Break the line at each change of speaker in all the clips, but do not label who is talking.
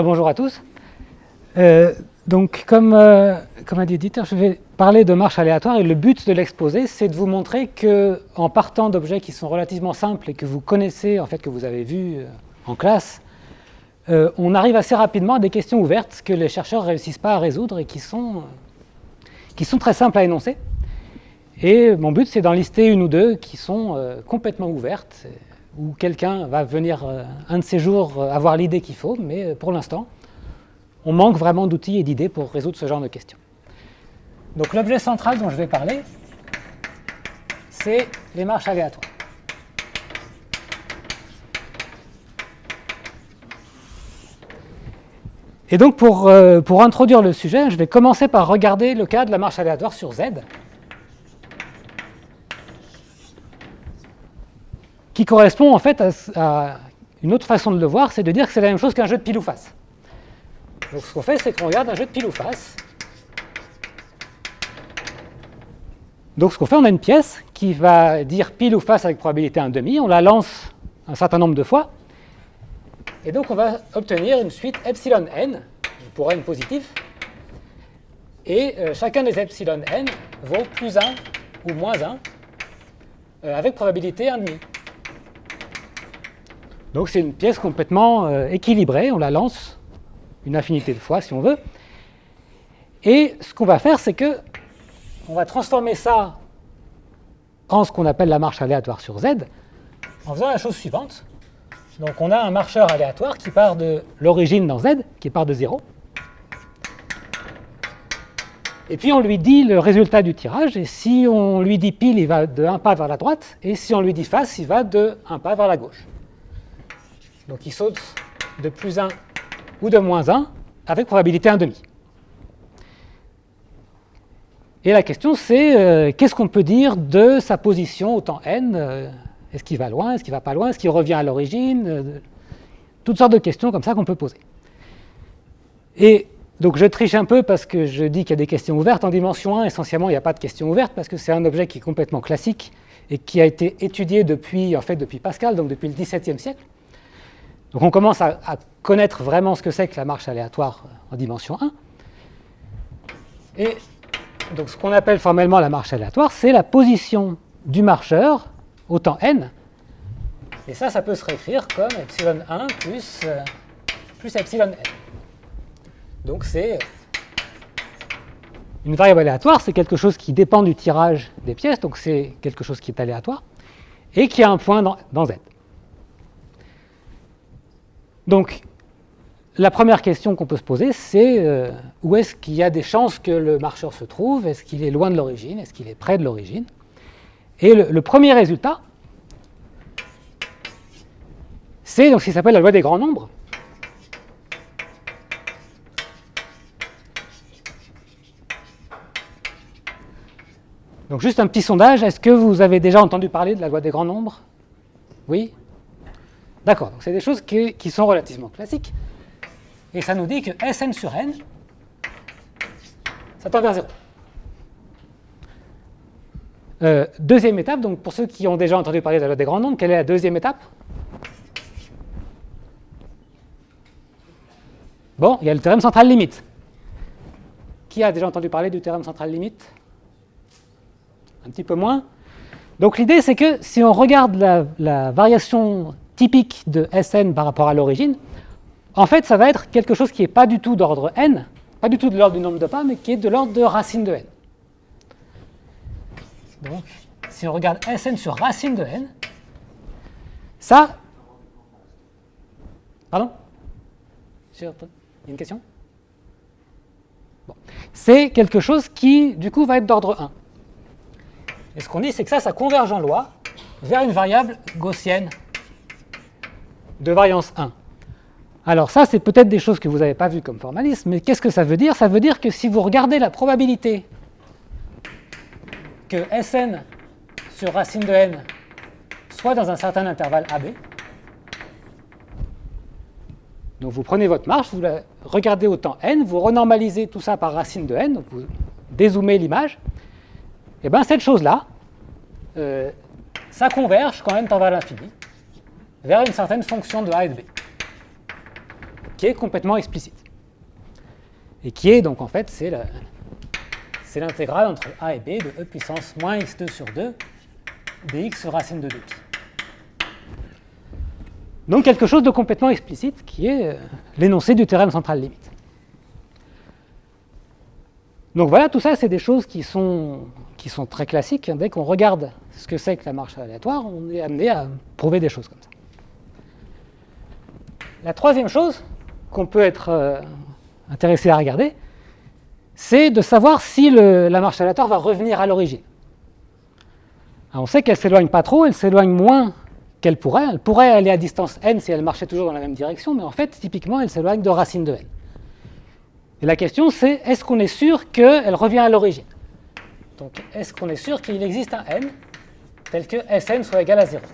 Bonjour à tous. Donc, comme a dit l'éditeur, je vais parler de marche aléatoire et le but de l'exposé, c'est de vous montrer qu'en partant d'objets qui sont relativement simples et que vous connaissez, en fait, que vous avez vus en classe, on arrive assez rapidement à des questions ouvertes que les chercheurs ne réussissent pas à résoudre et qui sont très simples à énoncer. Et mon but, c'est d'en lister une ou deux qui sont complètement ouvertes, où quelqu'un va venir un de ces jours avoir l'idée qu'il faut, mais pour l'instant, on manque vraiment d'outils et d'idées pour résoudre ce genre de questions. Donc l'objet central dont je vais parler, c'est les marches aléatoires. Et donc pour introduire le sujet, je vais commencer par regarder le cas de la marche aléatoire sur Z, qui correspond en fait à une autre façon de le voir, c'est de dire que c'est la même chose qu'un jeu de pile ou face. Donc ce qu'on fait, c'est qu'on regarde un jeu de pile ou face. Donc ce qu'on fait, on a une pièce qui va dire pile ou face avec probabilité 1/2, on la lance un certain nombre de fois, et donc on va obtenir une suite epsilon n, pour n positif, et chacun des epsilon n vaut plus 1 ou moins 1, avec probabilité 1/2. Donc c'est une pièce complètement équilibrée, on la lance une infinité de fois si on veut. Et ce qu'on va faire, c'est que on va transformer ça en ce qu'on appelle la marche aléatoire sur Z, en faisant la chose suivante. Donc on a un marcheur aléatoire qui part de l'origine dans Z, qui part de 0. Et puis on lui dit le résultat du tirage, et si on lui dit pile, il va de 1 pas vers la droite, et si on lui dit face, il va de 1 pas vers la gauche. Donc il saute de plus 1 ou de moins 1 avec probabilité 1/2. Et la question c'est qu'est-ce qu'on peut dire de sa position au temps n, est-ce qu'il va loin, est-ce qu'il ne va pas loin, est-ce qu'il revient à l'origine, toutes sortes de questions comme ça qu'on peut poser. Et donc je triche un peu parce que je dis qu'il y a des questions ouvertes. En dimension 1, essentiellement, il n'y a pas de questions ouvertes parce que c'est un objet qui est complètement classique et qui a été étudié depuis Pascal, donc depuis le XVIIe siècle. Donc on commence à connaître vraiment ce que c'est que la marche aléatoire en dimension 1. Et donc ce qu'on appelle formellement la marche aléatoire, c'est la position du marcheur au temps n. Et ça peut se réécrire comme epsilon 1 plus epsilon n. Donc c'est une variable aléatoire, c'est quelque chose qui dépend du tirage des pièces, donc c'est quelque chose qui est aléatoire, et qui a un point dans Z. Donc, la première question qu'on peut se poser, c'est où est-ce qu'il y a des chances que le marcheur se trouve? Est-ce qu'il est loin de l'origine? Est-ce qu'il est près de l'origine? Et le premier résultat, c'est donc ce qui s'appelle la loi des grands nombres. Donc juste un petit sondage, est-ce que vous avez déjà entendu parler de la loi des grands nombres? Oui? D'accord, donc c'est des choses qui sont relativement classiques. Et ça nous dit que Sn sur n, ça tend vers 0. Deuxième étape, donc pour ceux qui ont déjà entendu parler de la loi des grands nombres, quelle est la deuxième étape? Bon, il y a le théorème central limite. Qui a déjà entendu parler du théorème central limite? Un petit peu moins. Donc l'idée, c'est que si on regarde la variation typique de Sn par rapport à l'origine, en fait, ça va être quelque chose qui n'est pas du tout d'ordre n, pas du tout de l'ordre du nombre de pas, mais qui est de l'ordre de racine de n. Donc, si on regarde Sn sur racine de n, ça... Pardon? Il y a une question? Bon. C'est quelque chose qui, du coup, va être d'ordre 1. Et ce qu'on dit, c'est que ça converge en loi vers une variable gaussienne de variance 1. Alors ça, c'est peut-être des choses que vous n'avez pas vues comme formalisme, mais qu'est-ce que ça veut dire? Ça veut dire que si vous regardez la probabilité que Sn sur racine de n soit dans un certain intervalle AB, donc vous prenez votre marche, vous la regardez au temps n, vous renormalisez tout ça par racine de n, donc vous dézoomez l'image, et bien cette chose-là, ça converge quand n tend vers l'infini, vers une certaine fonction de A et de B. qui est complètement explicite. Et qui est donc en fait, c'est l'intégrale entre a et b de e puissance moins x2 sur 2 dx racine de 2pi. Donc quelque chose de complètement explicite qui est l'énoncé du théorème central limite. Donc voilà, tout ça c'est des choses qui sont très classiques. Dès qu'on regarde ce que c'est que la marche aléatoire, on est amené à prouver des choses comme ça. La troisième chose qu'on peut être intéressé à regarder, c'est de savoir si la marche aléatoire va revenir à l'origine. On sait qu'elle ne s'éloigne pas trop, elle s'éloigne moins qu'elle pourrait. Elle pourrait aller à distance n si elle marchait toujours dans la même direction, mais en fait, typiquement, elle s'éloigne de racine de n. Et la question, c'est est-ce qu'on est sûr qu'elle revient à l'origine? Donc, est-ce qu'on est sûr qu'il existe un n tel que Sn soit égal à 0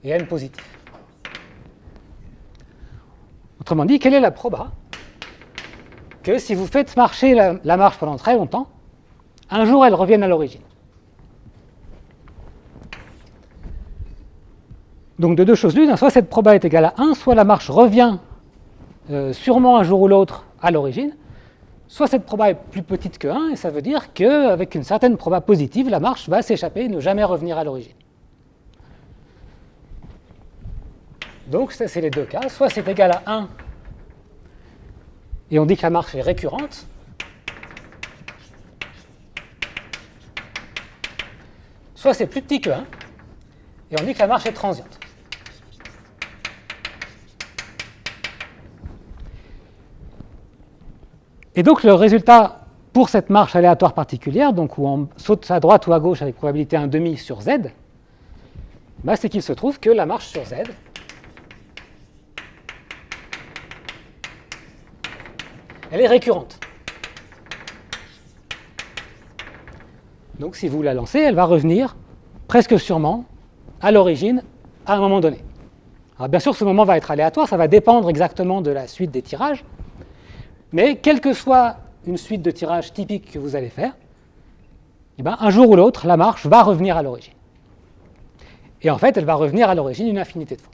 et n positif? Autrement dit, quelle est la proba que si vous faites marcher la marche pendant très longtemps, un jour elle revienne à l'origine? Donc de deux choses l'une, soit cette proba est égale à 1, soit la marche revient sûrement un jour ou l'autre à l'origine, soit cette proba est plus petite que 1, et ça veut dire qu'avec une certaine proba positive, la marche va s'échapper et ne jamais revenir à l'origine. Donc ça, c'est les deux cas, soit c'est égal à 1, et on dit que la marche est récurrente, soit c'est plus petit que 1, et on dit que la marche est transiente. Et donc le résultat pour cette marche aléatoire particulière, donc où on saute à droite ou à gauche avec probabilité 1,5 sur z, c'est qu'il se trouve que la marche sur z elle est récurrente. Donc si vous la lancez, elle va revenir presque sûrement à l'origine à un moment donné. Alors bien sûr, ce moment va être aléatoire, ça va dépendre exactement de la suite des tirages, mais quelle que soit une suite de tirages typique que vous allez faire, un jour ou l'autre, la marche va revenir à l'origine. Et en fait, elle va revenir à l'origine une infinité de fois.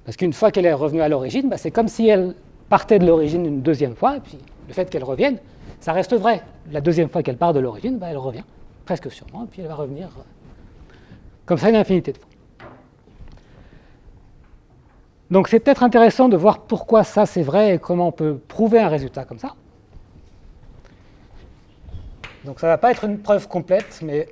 Parce qu'une fois qu'elle est revenue à l'origine, c'est comme si elle partait de l'origine une deuxième fois, et puis le fait qu'elle revienne, ça reste vrai. La deuxième fois qu'elle part de l'origine, elle revient, presque sûrement, et puis elle va revenir comme ça une infinité de fois. Donc c'est peut-être intéressant de voir pourquoi ça c'est vrai et comment on peut prouver un résultat comme ça. Donc ça ne va pas être une preuve complète, mais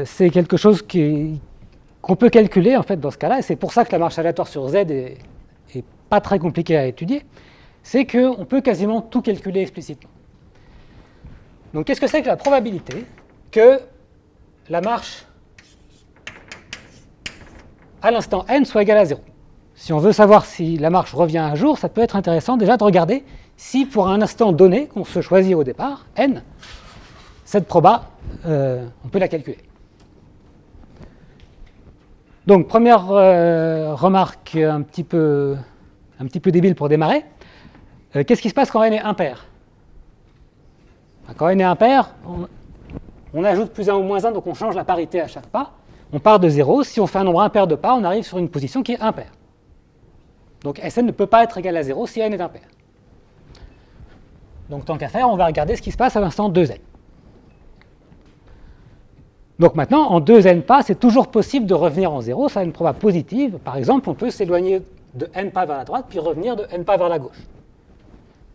c'est quelque chose qu'on peut calculer en fait dans ce cas-là, et c'est pour ça que la marche aléatoire sur z est pas très compliquée à étudier, c'est qu'on peut quasiment tout calculer explicitement. Donc qu'est-ce que c'est que la probabilité que la marche à l'instant n soit égale à 0? Si on veut savoir si la marche revient un jour, ça peut être intéressant déjà de regarder si pour un instant donné qu'on se choisit au départ, n, cette proba, on peut la calculer. Donc première remarque un petit peu débile pour démarrer. Qu'est-ce qui se passe quand n est impair? Quand n est impair, on ajoute plus 1 ou moins 1, donc on change la parité à chaque pas. On part de 0. Si on fait un nombre impair de pas, on arrive sur une position qui est impaire. Donc Sn ne peut pas être égal à 0 si n est impair. Donc tant qu'à faire, on va regarder ce qui se passe à l'instant 2n. Donc maintenant, en 2n pas, c'est toujours possible de revenir en 0. Ça a une proba positive. Par exemple, on peut s'éloigner de n pas vers la droite, puis revenir de n pas vers la gauche.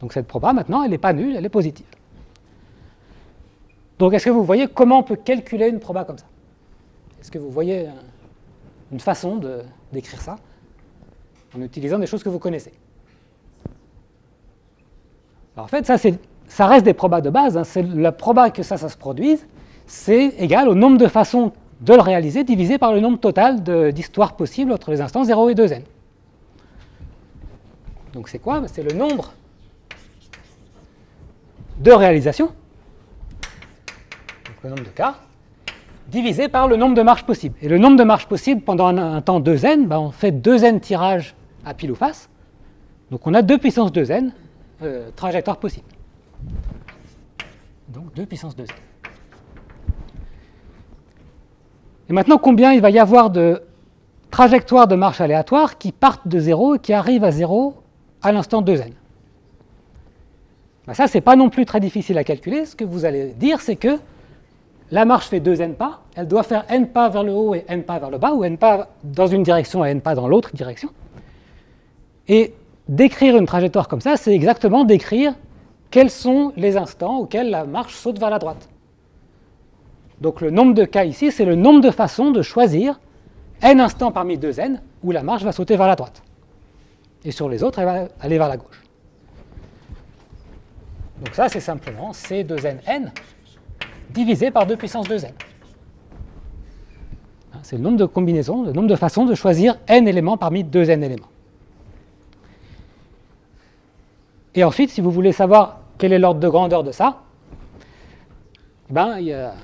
Donc cette proba, maintenant, elle n'est pas nulle, elle est positive. Donc est-ce que vous voyez comment on peut calculer une proba comme ça? Est-ce que vous voyez une façon d'écrire ça en utilisant des choses que vous connaissez? Alors en fait, ça reste des probas de base. C'est la proba que ça se produise, c'est égal au nombre de façons de le réaliser divisé par le nombre total d'histoires possibles entre les instants 0 et 2n. Donc c'est quoi? C'est le nombre de réalisations, donc le nombre de cas, divisé par le nombre de marches possibles. Et le nombre de marches possibles pendant un temps 2n, on fait 2n tirages à pile ou face. Donc on a 2 puissance 2n trajectoires possibles. Donc 2 puissance 2n. Et maintenant, combien il va y avoir de trajectoires de marche aléatoires qui partent de 0 et qui arrivent à 0 à l'instant 2n. Ben ça, ce n'est pas non plus très difficile à calculer. Ce que vous allez dire, c'est que la marche fait 2n pas, elle doit faire n pas vers le haut et n pas vers le bas, ou n pas dans une direction et n pas dans l'autre direction. Et décrire une trajectoire comme ça, c'est exactement décrire quels sont les instants auxquels la marche saute vers la droite. Donc le nombre de cas ici, c'est le nombre de façons de choisir n instants parmi 2n où la marche va sauter vers la droite. Et sur les autres, elle va aller vers la gauche. Donc ça, c'est simplement C2nn divisé par 2 puissance 2n. C'est le nombre de combinaisons, le nombre de façons de choisir n éléments parmi 2n éléments. Et ensuite, si vous voulez savoir quel est l'ordre de grandeur de ça, ben, il y a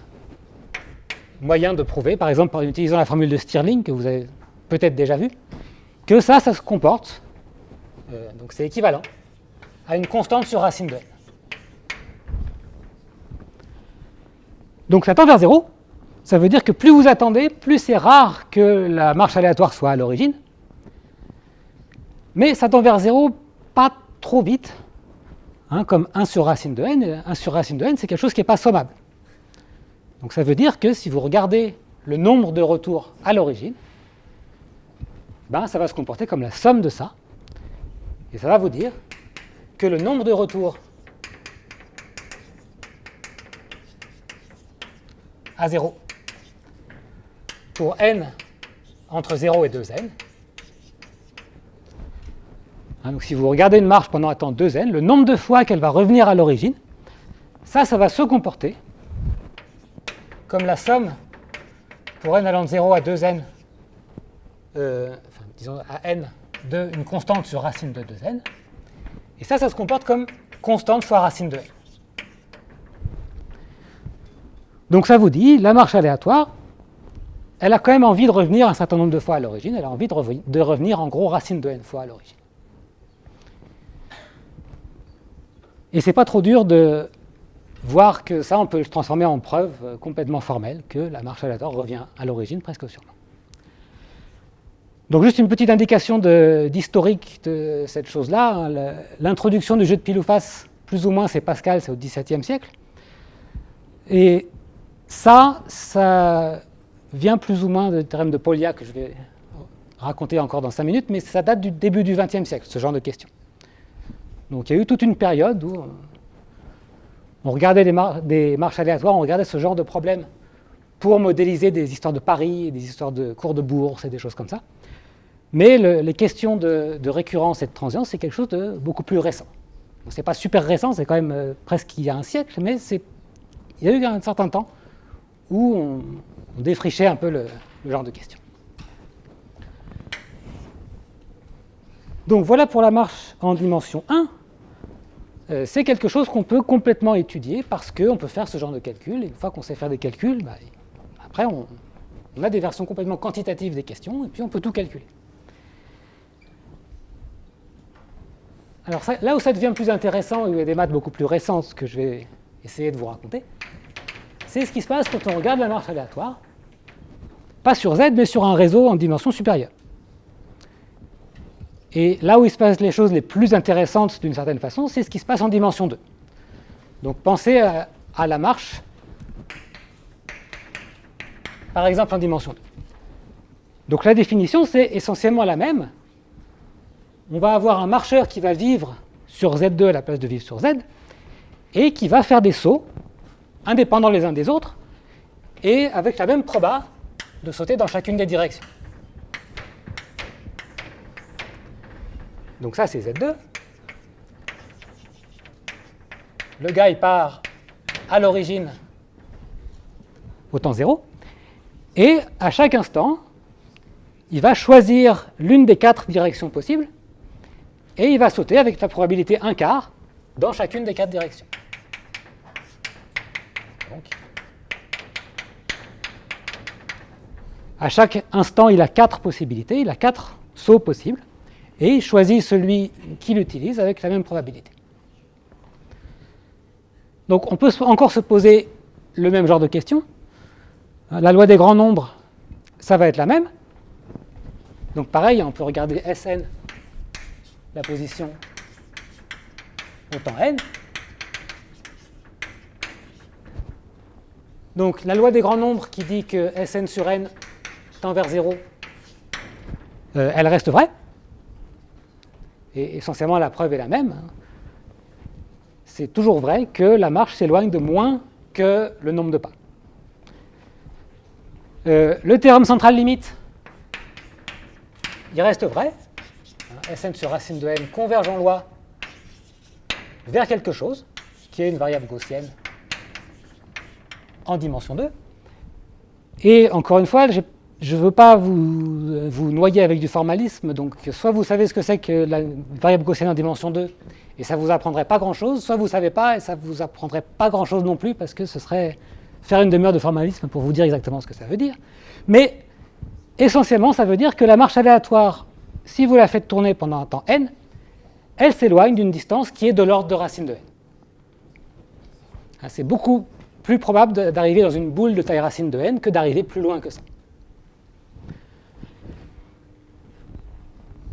moyen de prouver, par exemple en utilisant la formule de Stirling, que vous avez peut-être déjà vue, que ça se comporte, donc c'est équivalent, à une constante sur racine de n. Donc ça tend vers 0, ça veut dire que plus vous attendez, plus c'est rare que la marche aléatoire soit à l'origine, mais ça tend vers 0 pas trop vite, comme 1 sur racine de n, et 1 sur racine de n, c'est quelque chose qui n'est pas sommable. Donc ça veut dire que si vous regardez le nombre de retours à l'origine, ben, ça va se comporter comme la somme de ça, et ça va vous dire que le nombre de retours à 0 pour n entre 0 et 2n. Donc si vous regardez une marche pendant un temps 2n, le nombre de fois qu'elle va revenir à l'origine, ça va se comporter comme la somme pour n allant de 0 à 2n, disons à n, de une constante sur racine de 2n. Et ça se comporte comme constante fois racine de n. Donc ça vous dit, la marche aléatoire, elle a quand même envie de revenir un certain nombre de fois à l'origine, elle a envie de revenir en gros racine de n fois à l'origine. Et c'est pas trop dur de voir que ça, on peut le transformer en preuve complètement formelle, que la marche aléatoire revient à l'origine presque sûrement. Donc juste une petite indication d'historique de cette chose-là. L'introduction du jeu de pile ou face, plus ou moins, c'est Pascal, c'est au XVIIe siècle. Et ça vient plus ou moins du théorème de Polya, que je vais raconter encore dans 5 minutes, mais ça date du début du XXe siècle, ce genre de questions. Donc il y a eu toute une période où on regardait des marches aléatoires, on regardait ce genre de problèmes pour modéliser des histoires de paris, des histoires de cours de bourse et des choses comme ça. Mais les questions de récurrence et de transience, c'est quelque chose de beaucoup plus récent. Ce n'est pas super récent, c'est quand même presque il y a un siècle, mais il y a eu un certain temps où on défrichait un peu le genre de questions. Donc voilà pour la marche en dimension 1. C'est quelque chose qu'on peut complètement étudier parce qu'on peut faire ce genre de calcul. Et une fois qu'on sait faire des calculs, après on a des versions complètement quantitatives des questions et puis on peut tout calculer. Alors ça, là où ça devient plus intéressant, où il y a des maths beaucoup plus récentes que je vais essayer de vous raconter, c'est ce qui se passe quand on regarde la marche aléatoire, pas sur Z, mais sur un réseau en dimension supérieure. Et là où il se passe les choses les plus intéressantes d'une certaine façon, c'est ce qui se passe en dimension 2. Donc pensez à la marche, par exemple en dimension 2. Donc la définition, c'est essentiellement la même. On va avoir un marcheur qui va vivre sur Z2 à la place de vivre sur Z, et qui va faire des sauts, indépendants les uns des autres, et avec la même proba de sauter dans chacune des directions. Donc ça, c'est Z2. Le gars, il part à l'origine au temps 0. Et à chaque instant, il va choisir l'une des 4 directions possibles. Et il va sauter avec la probabilité 1/4 dans chacune des 4 directions. Donc, à chaque instant, il a 4 possibilités, il a 4 sauts possibles. Et il choisit celui qu'il utilise avec la même probabilité. Donc on peut encore se poser le même genre de questions. La loi des grands nombres, ça va être la même. Donc pareil, on peut regarder Sn, la position au temps n. Donc la loi des grands nombres qui dit que Sn sur n tend vers 0, elle reste vraie. Et essentiellement, la preuve est la même. C'est toujours vrai que la marche s'éloigne de moins que le nombre de pas. Le théorème central limite, il reste vrai. Sn sur racine de n converge en loi vers quelque chose, qui est une variable gaussienne en dimension 2. Et encore une fois, je ne veux pas vous noyer avec du formalisme, donc soit vous savez ce que c'est que la variable gaussienne en dimension 2, et ça ne vous apprendrait pas grand-chose, soit vous ne savez pas, et ça ne vous apprendrait pas grand-chose non plus, parce que ce serait faire une demi-heure de formalisme pour vous dire exactement ce que ça veut dire. Mais essentiellement, ça veut dire que la marche aléatoire, si vous la faites tourner pendant un temps n, elle s'éloigne d'une distance qui est de l'ordre de racine de n. C'est beaucoup plus probable d'arriver dans une boule de taille racine de n que d'arriver plus loin que ça.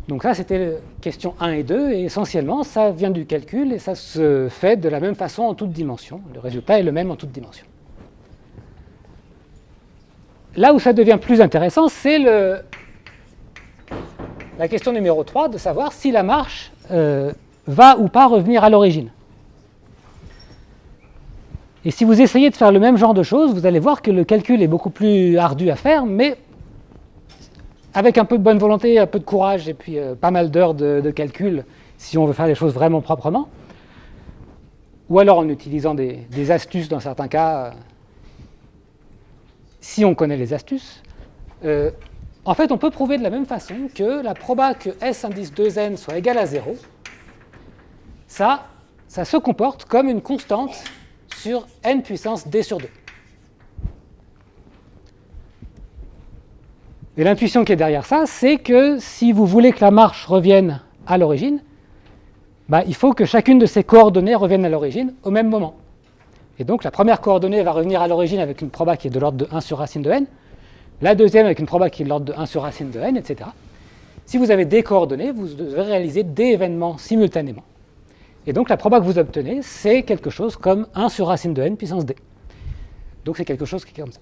Donc ça, c'était question 1 et 2, et essentiellement, ça vient du calcul, et ça se fait de la même façon en toutes dimensions. Le résultat est le même en toutes dimensions. Là où ça devient plus intéressant, c'est la question numéro 3, de savoir si la marche va ou pas revenir à l'origine. Et si vous essayez de faire le même genre de choses, vous allez voir que le calcul est beaucoup plus ardu à faire, mais avec un peu de bonne volonté, un peu de courage et puis pas mal d'heures de calcul, si on veut faire les choses vraiment proprement, ou alors en utilisant des astuces dans certains cas, si on connaît les astuces, en fait on peut prouver de la même façon que la proba que S indice 2n soit égal à 0, ça se comporte comme une constante sur n puissance d sur 2. Et l'intuition qui est derrière ça, c'est que si vous voulez que la marche revienne à l'origine, il faut que chacune de ces coordonnées revienne à l'origine au même moment. Et donc la première coordonnée va revenir à l'origine avec une proba qui est de l'ordre de 1 sur racine de n, la deuxième avec une proba qui est de l'ordre de 1 sur racine de n, etc. Si vous avez des coordonnées, vous devez réaliser des événements simultanément. Et donc la proba que vous obtenez, c'est quelque chose comme 1 sur racine de n puissance d. Donc c'est quelque chose qui est comme ça.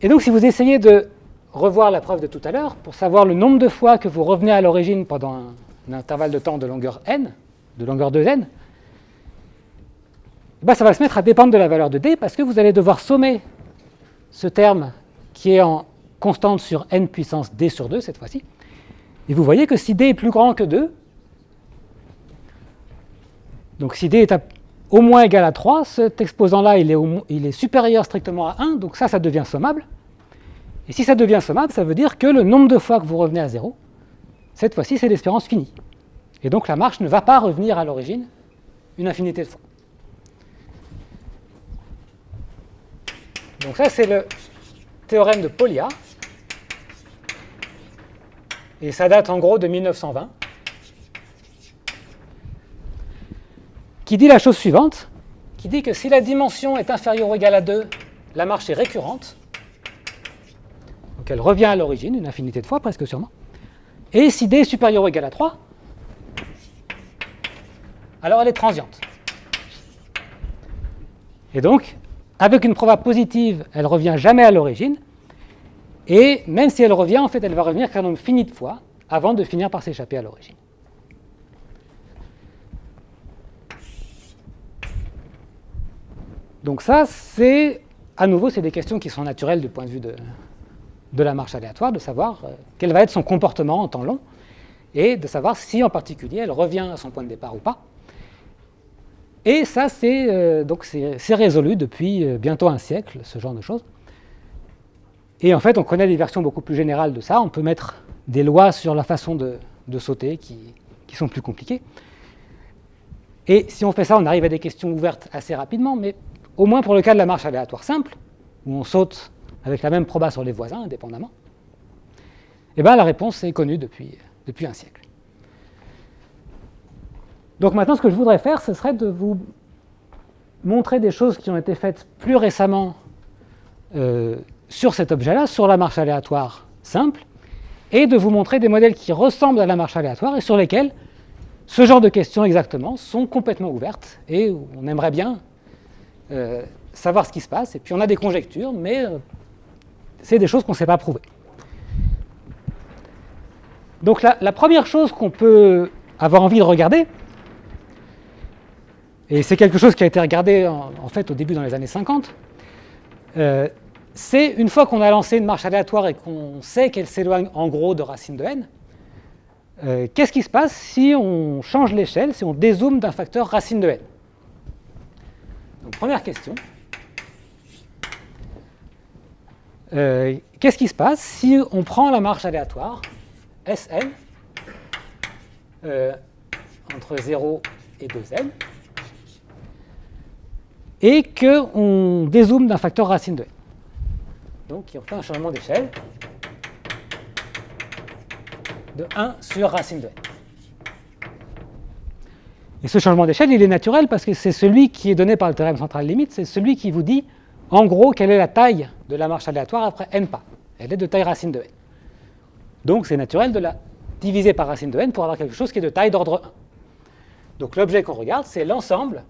Et donc si vous essayez de revoir la preuve de tout à l'heure, pour savoir le nombre de fois que vous revenez à l'origine pendant un intervalle de temps de longueur n, de longueur 2n, ça va se mettre à dépendre de la valeur de d, parce que vous allez devoir sommer ce terme qui est en constante sur n puissance d sur 2 cette fois-ci. Et vous voyez que si d est plus grand que 2, donc si d est au moins égal à 3, cet exposant-là, il est supérieur strictement à 1, donc ça devient sommable. Et si ça devient sommable, ça veut dire que le nombre de fois que vous revenez à 0, cette fois-ci, c'est l'espérance finie. Et donc la marche ne va pas revenir à l'origine une infinité de fois. Donc ça, c'est le théorème de Polya. Et ça date en gros de 1920. Qui dit la chose suivante, qui dit que si la dimension est inférieure ou égale à 2, la marche est récurrente. Donc elle revient à l'origine, une infinité de fois, presque sûrement. Et si d est supérieur ou égal à 3, alors elle est transiente. Et donc, avec une proba positive, elle ne revient jamais à l'origine. Et même si elle revient, en fait, elle va revenir qu'un nombre fini de fois avant de finir par s'échapper à l'origine. Donc ça, à nouveau, c'est des questions qui sont naturelles du point de vue de la marche aléatoire, de savoir quel va être son comportement en temps long, et de savoir si en particulier elle revient à son point de départ ou pas. Et ça, c'est résolu depuis bientôt un siècle, ce genre de choses. Et en fait, on connaît des versions beaucoup plus générales de ça. On peut mettre des lois sur la façon de sauter qui sont plus compliquées. Et si on fait ça, on arrive à des questions ouvertes assez rapidement, mais au moins pour le cas de la marche aléatoire simple, où on saute avec la même proba sur les voisins, indépendamment, la réponse est connue depuis un siècle. Donc maintenant, ce que je voudrais faire, ce serait de vous montrer des choses qui ont été faites plus récemment sur cet objet-là, sur la marche aléatoire simple, et de vous montrer des modèles qui ressemblent à la marche aléatoire et sur lesquels ce genre de questions exactement sont complètement ouvertes et on aimerait bien savoir ce qui se passe. Et puis on a des conjectures, mais c'est des choses qu'on ne sait pas prouver. Donc la première chose qu'on peut avoir envie de regarder, et c'est quelque chose qui a été regardé en fait au début dans les années 50, c'est une fois qu'on a lancé une marche aléatoire et qu'on sait qu'elle s'éloigne en gros de racine de n, qu'est-ce qui se passe si on change l'échelle, si on dézoome d'un facteur racine de n? Donc première question. Qu'est-ce qui se passe si on prend la marche aléatoire Sn entre 0 et 2n et qu'on dézoome d'un facteur racine de n? Donc on fait un changement d'échelle de 1 sur racine de n. Et ce changement d'échelle, il est naturel parce que c'est celui qui est donné par le théorème central limite, c'est celui qui vous dit en gros quelle est la taille de la marche aléatoire après n pas. Elle est de taille racine de n. Donc c'est naturel de la diviser par racine de n pour avoir quelque chose qui est de taille d'ordre 1. Donc l'objet qu'on regarde, c'est l'ensemble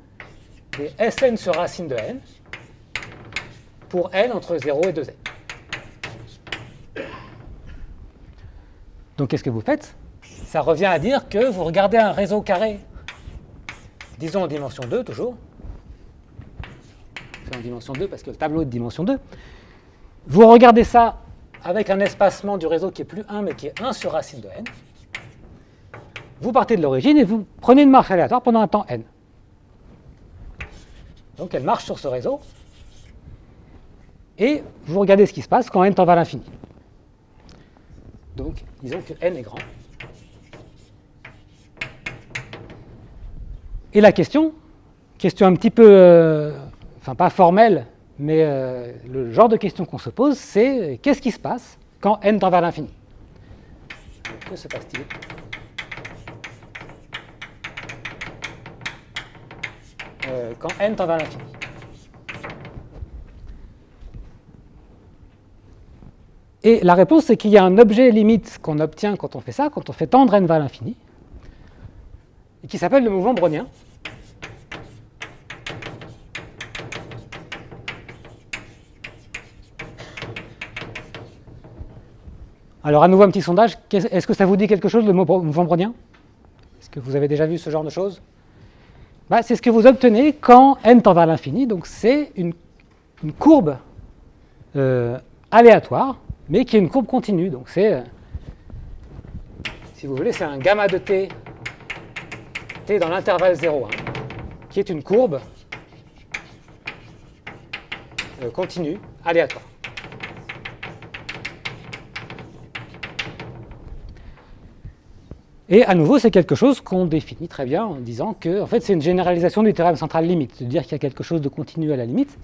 des Sn sur racine de n pour n entre 0 et 2n. Donc qu'est-ce que vous faites? Ça revient à dire que vous regardez un réseau carré, disons en dimension 2 toujours. C'est en dimension 2 parce que le tableau est de dimension 2. Vous regardez ça avec un espacement du réseau qui est plus 1 mais qui est 1 sur racine de n. Vous partez de l'origine et vous prenez une marche aléatoire pendant un temps n. Donc elle marche sur ce réseau. Et vous regardez ce qui se passe quand n tend vers l'infini. Donc, disons que n est grand. Et la question un petit peu, enfin pas formelle, mais le genre de question qu'on se pose, c'est qu'est-ce qui se passe quand n tend vers l'infini? Que se passe-t-il? Quand n tend vers l'infini. Et la réponse, c'est qu'il y a un objet limite qu'on obtient quand on fait ça, quand on fait tendre n vers l'infini, et qui s'appelle le mouvement brownien. Alors à nouveau un petit sondage, est-ce que ça vous dit quelque chose le mouvement brownien? Est-ce que vous avez déjà vu ce genre de choses? C'est ce que vous obtenez quand n tend vers l'infini, donc c'est une courbe aléatoire, mais qui est une courbe continue. Donc c'est, si vous voulez, c'est un gamma de t dans l'intervalle 0,1, qui est une courbe continue, aléatoire. Et à nouveau, c'est quelque chose qu'on définit très bien en disant que en fait, c'est une généralisation du théorème central limite, de dire qu'il y a quelque chose de continu à la limite.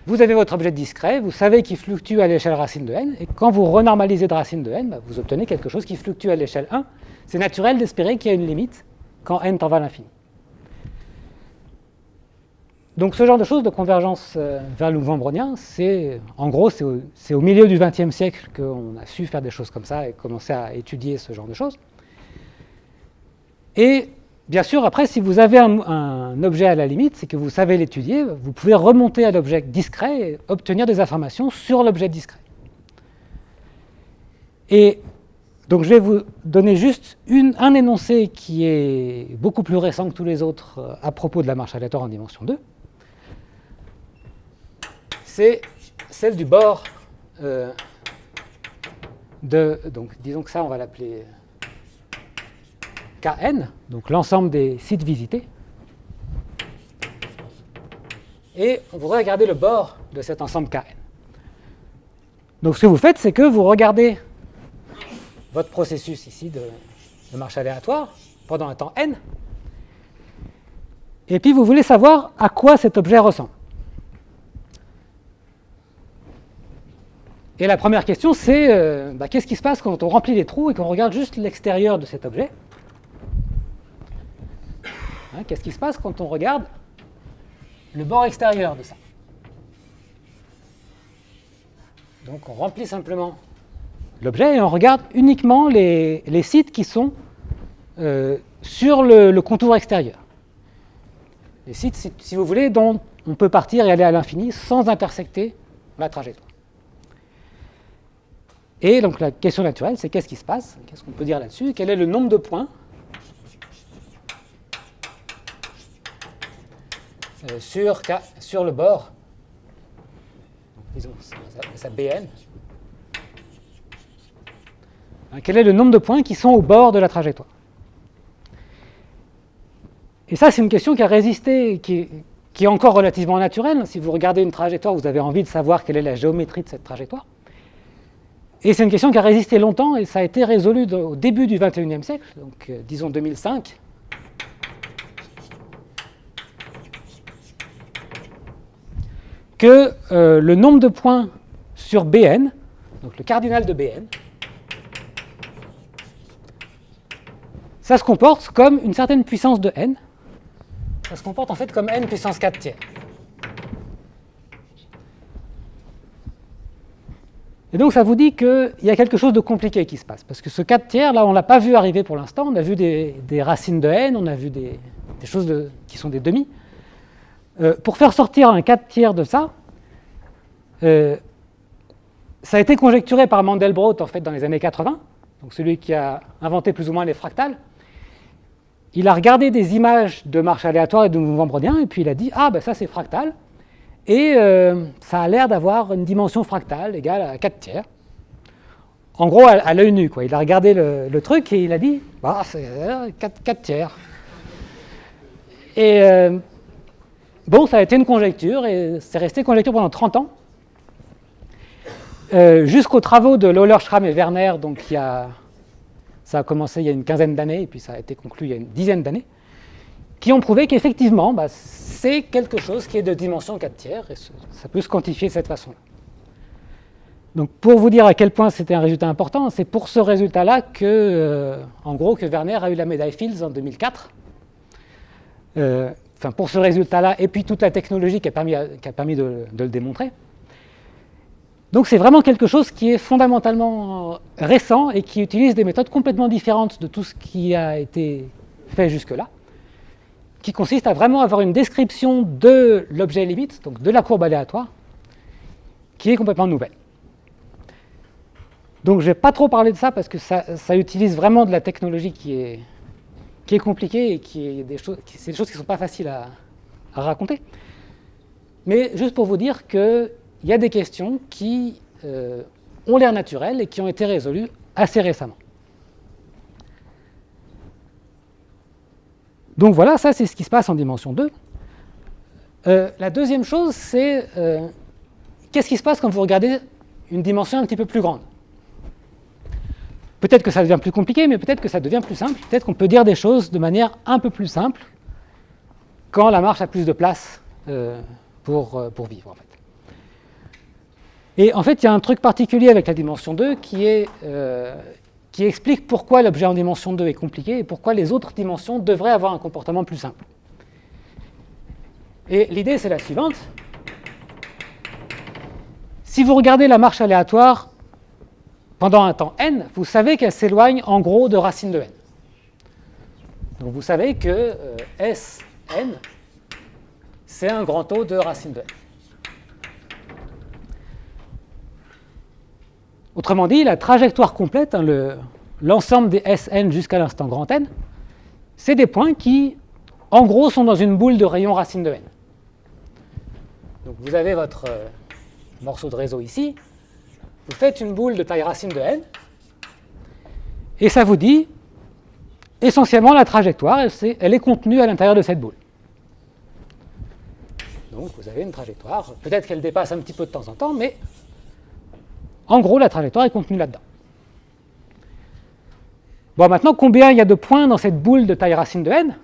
Vous avez votre objet discret, vous savez qu'il fluctue à l'échelle racine de n, et quand vous renormalisez de racine de n, vous obtenez quelque chose qui fluctue à l'échelle 1. C'est naturel d'espérer qu'il y a une limite quand n tend vers l'infini. Donc ce genre de choses de convergence vers le mouvement brownien, en gros, c'est au milieu du XXe siècle qu'on a su faire des choses comme ça et commencer à étudier ce genre de choses. Et bien sûr, après, si vous avez un objet à la limite, c'est que vous savez l'étudier, vous pouvez remonter à l'objet discret et obtenir des informations sur l'objet discret. Et donc je vais vous donner juste un énoncé qui est beaucoup plus récent que tous les autres à propos de la marche aléatoire en dimension 2. C'est celle du bord donc disons que ça, on va l'appeler Kn, donc l'ensemble des sites visités. Et on voudrait regarder le bord de cet ensemble Kn. Donc ce que vous faites, c'est que vous regardez votre processus ici de marche aléatoire pendant un temps n, et puis vous voulez savoir à quoi cet objet ressemble. Et la première question, c'est qu'est-ce qui se passe quand on remplit les trous et qu'on regarde juste l'extérieur de cet objet? Qu'est-ce qui se passe quand on regarde le bord extérieur de ça? Donc on remplit simplement l'objet et on regarde uniquement les sites qui sont sur le contour extérieur. Les sites, si vous voulez, dont on peut partir et aller à l'infini sans intersecter la trajectoire. Et donc la question naturelle, c'est qu'est-ce qui se passe? Qu'est-ce qu'on peut dire là-dessus? Quel est le nombre de points sur le bord, disons ça Bn. Quel est le nombre de points qui sont au bord de la trajectoire? Et ça, c'est une question qui a résisté, qui est encore relativement naturelle. Si vous regardez une trajectoire, vous avez envie de savoir quelle est la géométrie de cette trajectoire. Et c'est une question qui a résisté longtemps, et ça a été résolu au début du XXIe siècle, donc disons 2005. Que le nombre de points sur Bn, donc le cardinal de Bn, ça se comporte comme une certaine puissance de n. Ça se comporte en fait comme n puissance 4 tiers. Et donc ça vous dit qu'il y a quelque chose de compliqué qui se passe. Parce que ce 4 tiers, là, on ne l'a pas vu arriver pour l'instant. On a vu des racines de n, on a vu des choses qui sont des demi. Pour faire sortir un 4 tiers de ça, ça a été conjecturé par Mandelbrot en fait, dans les années 80, donc celui qui a inventé plus ou moins les fractales. Il a regardé des images de marches aléatoires et de mouvements browniens, et puis il a dit « Ah, ben ça c'est fractal », et ça a l'air d'avoir une dimension fractale égale à 4 tiers. En gros, à l'œil nu, quoi. Il a regardé le truc et il a dit « Ah, c'est 4 tiers ». Et bon, ça a été une conjecture, et c'est resté conjecture pendant 30 ans, jusqu'aux travaux de Lawler, Schramm et Werner, donc ça a commencé il y a une quinzaine d'années, et puis ça a été conclu il y a une dizaine d'années, qui ont prouvé qu'effectivement, c'est quelque chose qui est de dimension 4 tiers, et ça peut se quantifier de cette façon-là. Donc pour vous dire à quel point c'était un résultat important, c'est pour ce résultat-là que, en gros, que Werner a eu la médaille Fields en 2004. Enfin, pour ce résultat-là, et puis toute la technologie qui a permis de le démontrer. Donc c'est vraiment quelque chose qui est fondamentalement récent et qui utilise des méthodes complètement différentes de tout ce qui a été fait jusque-là, qui consiste à vraiment avoir une description de l'objet limite, donc de la courbe aléatoire, qui est complètement nouvelle. Donc je ne vais pas trop parler de ça parce que ça utilise vraiment de la technologie qui est compliquée et c'est des choses qui ne sont pas faciles à raconter. Mais juste pour vous dire qu'il y a des questions qui ont l'air naturelles et qui ont été résolues assez récemment. Donc voilà, ça c'est ce qui se passe en dimension 2. La deuxième chose, c'est qu'est-ce qui se passe quand vous regardez une dimension un petit peu plus grande? Peut-être que ça devient plus compliqué, mais peut-être que ça devient plus simple. Peut-être qu'on peut dire des choses de manière un peu plus simple quand la marche a plus de place pour vivre, en fait. Et en fait, il y a un truc particulier avec la dimension 2 qui explique pourquoi l'objet en dimension 2 est compliqué et pourquoi les autres dimensions devraient avoir un comportement plus simple. Et l'idée, c'est la suivante. Si vous regardez la marche aléatoire pendant un temps n, vous savez qu'elle s'éloigne en gros de racine de n. Donc vous savez que Sn, c'est un grand taux de racine de n. Autrement dit, la trajectoire complète, hein, l'ensemble des Sn jusqu'à l'instant grand n, c'est des points qui, en gros, sont dans une boule de rayon racine de n. Donc vous avez votre morceau de réseau ici, vous faites une boule de taille racine de n, et ça vous dit, essentiellement, la trajectoire, elle est contenue à l'intérieur de cette boule. Donc vous avez une trajectoire, peut-être qu'elle dépasse un petit peu de temps en temps, mais en gros, la trajectoire est contenue là-dedans. Bon, maintenant, combien il y a de points dans cette boule de taille racine de n?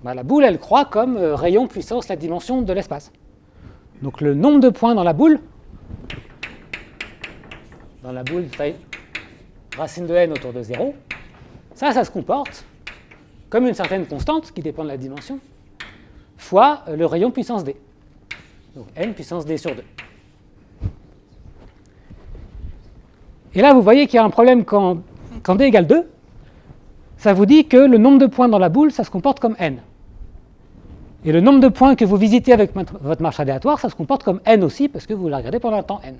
La boule, elle croît comme rayon puissance la dimension de l'espace. Donc le nombre de points dans la boule de taille racine de n autour de 0, ça se comporte comme une certaine constante qui dépend de la dimension, fois le rayon puissance d. Donc n puissance d sur 2. Et là, vous voyez qu'il y a un problème quand d égale 2. Ça vous dit que le nombre de points dans la boule, ça se comporte comme n. Et le nombre de points que vous visitez avec votre marche aléatoire, ça se comporte comme n aussi, parce que vous la regardez pendant un temps n.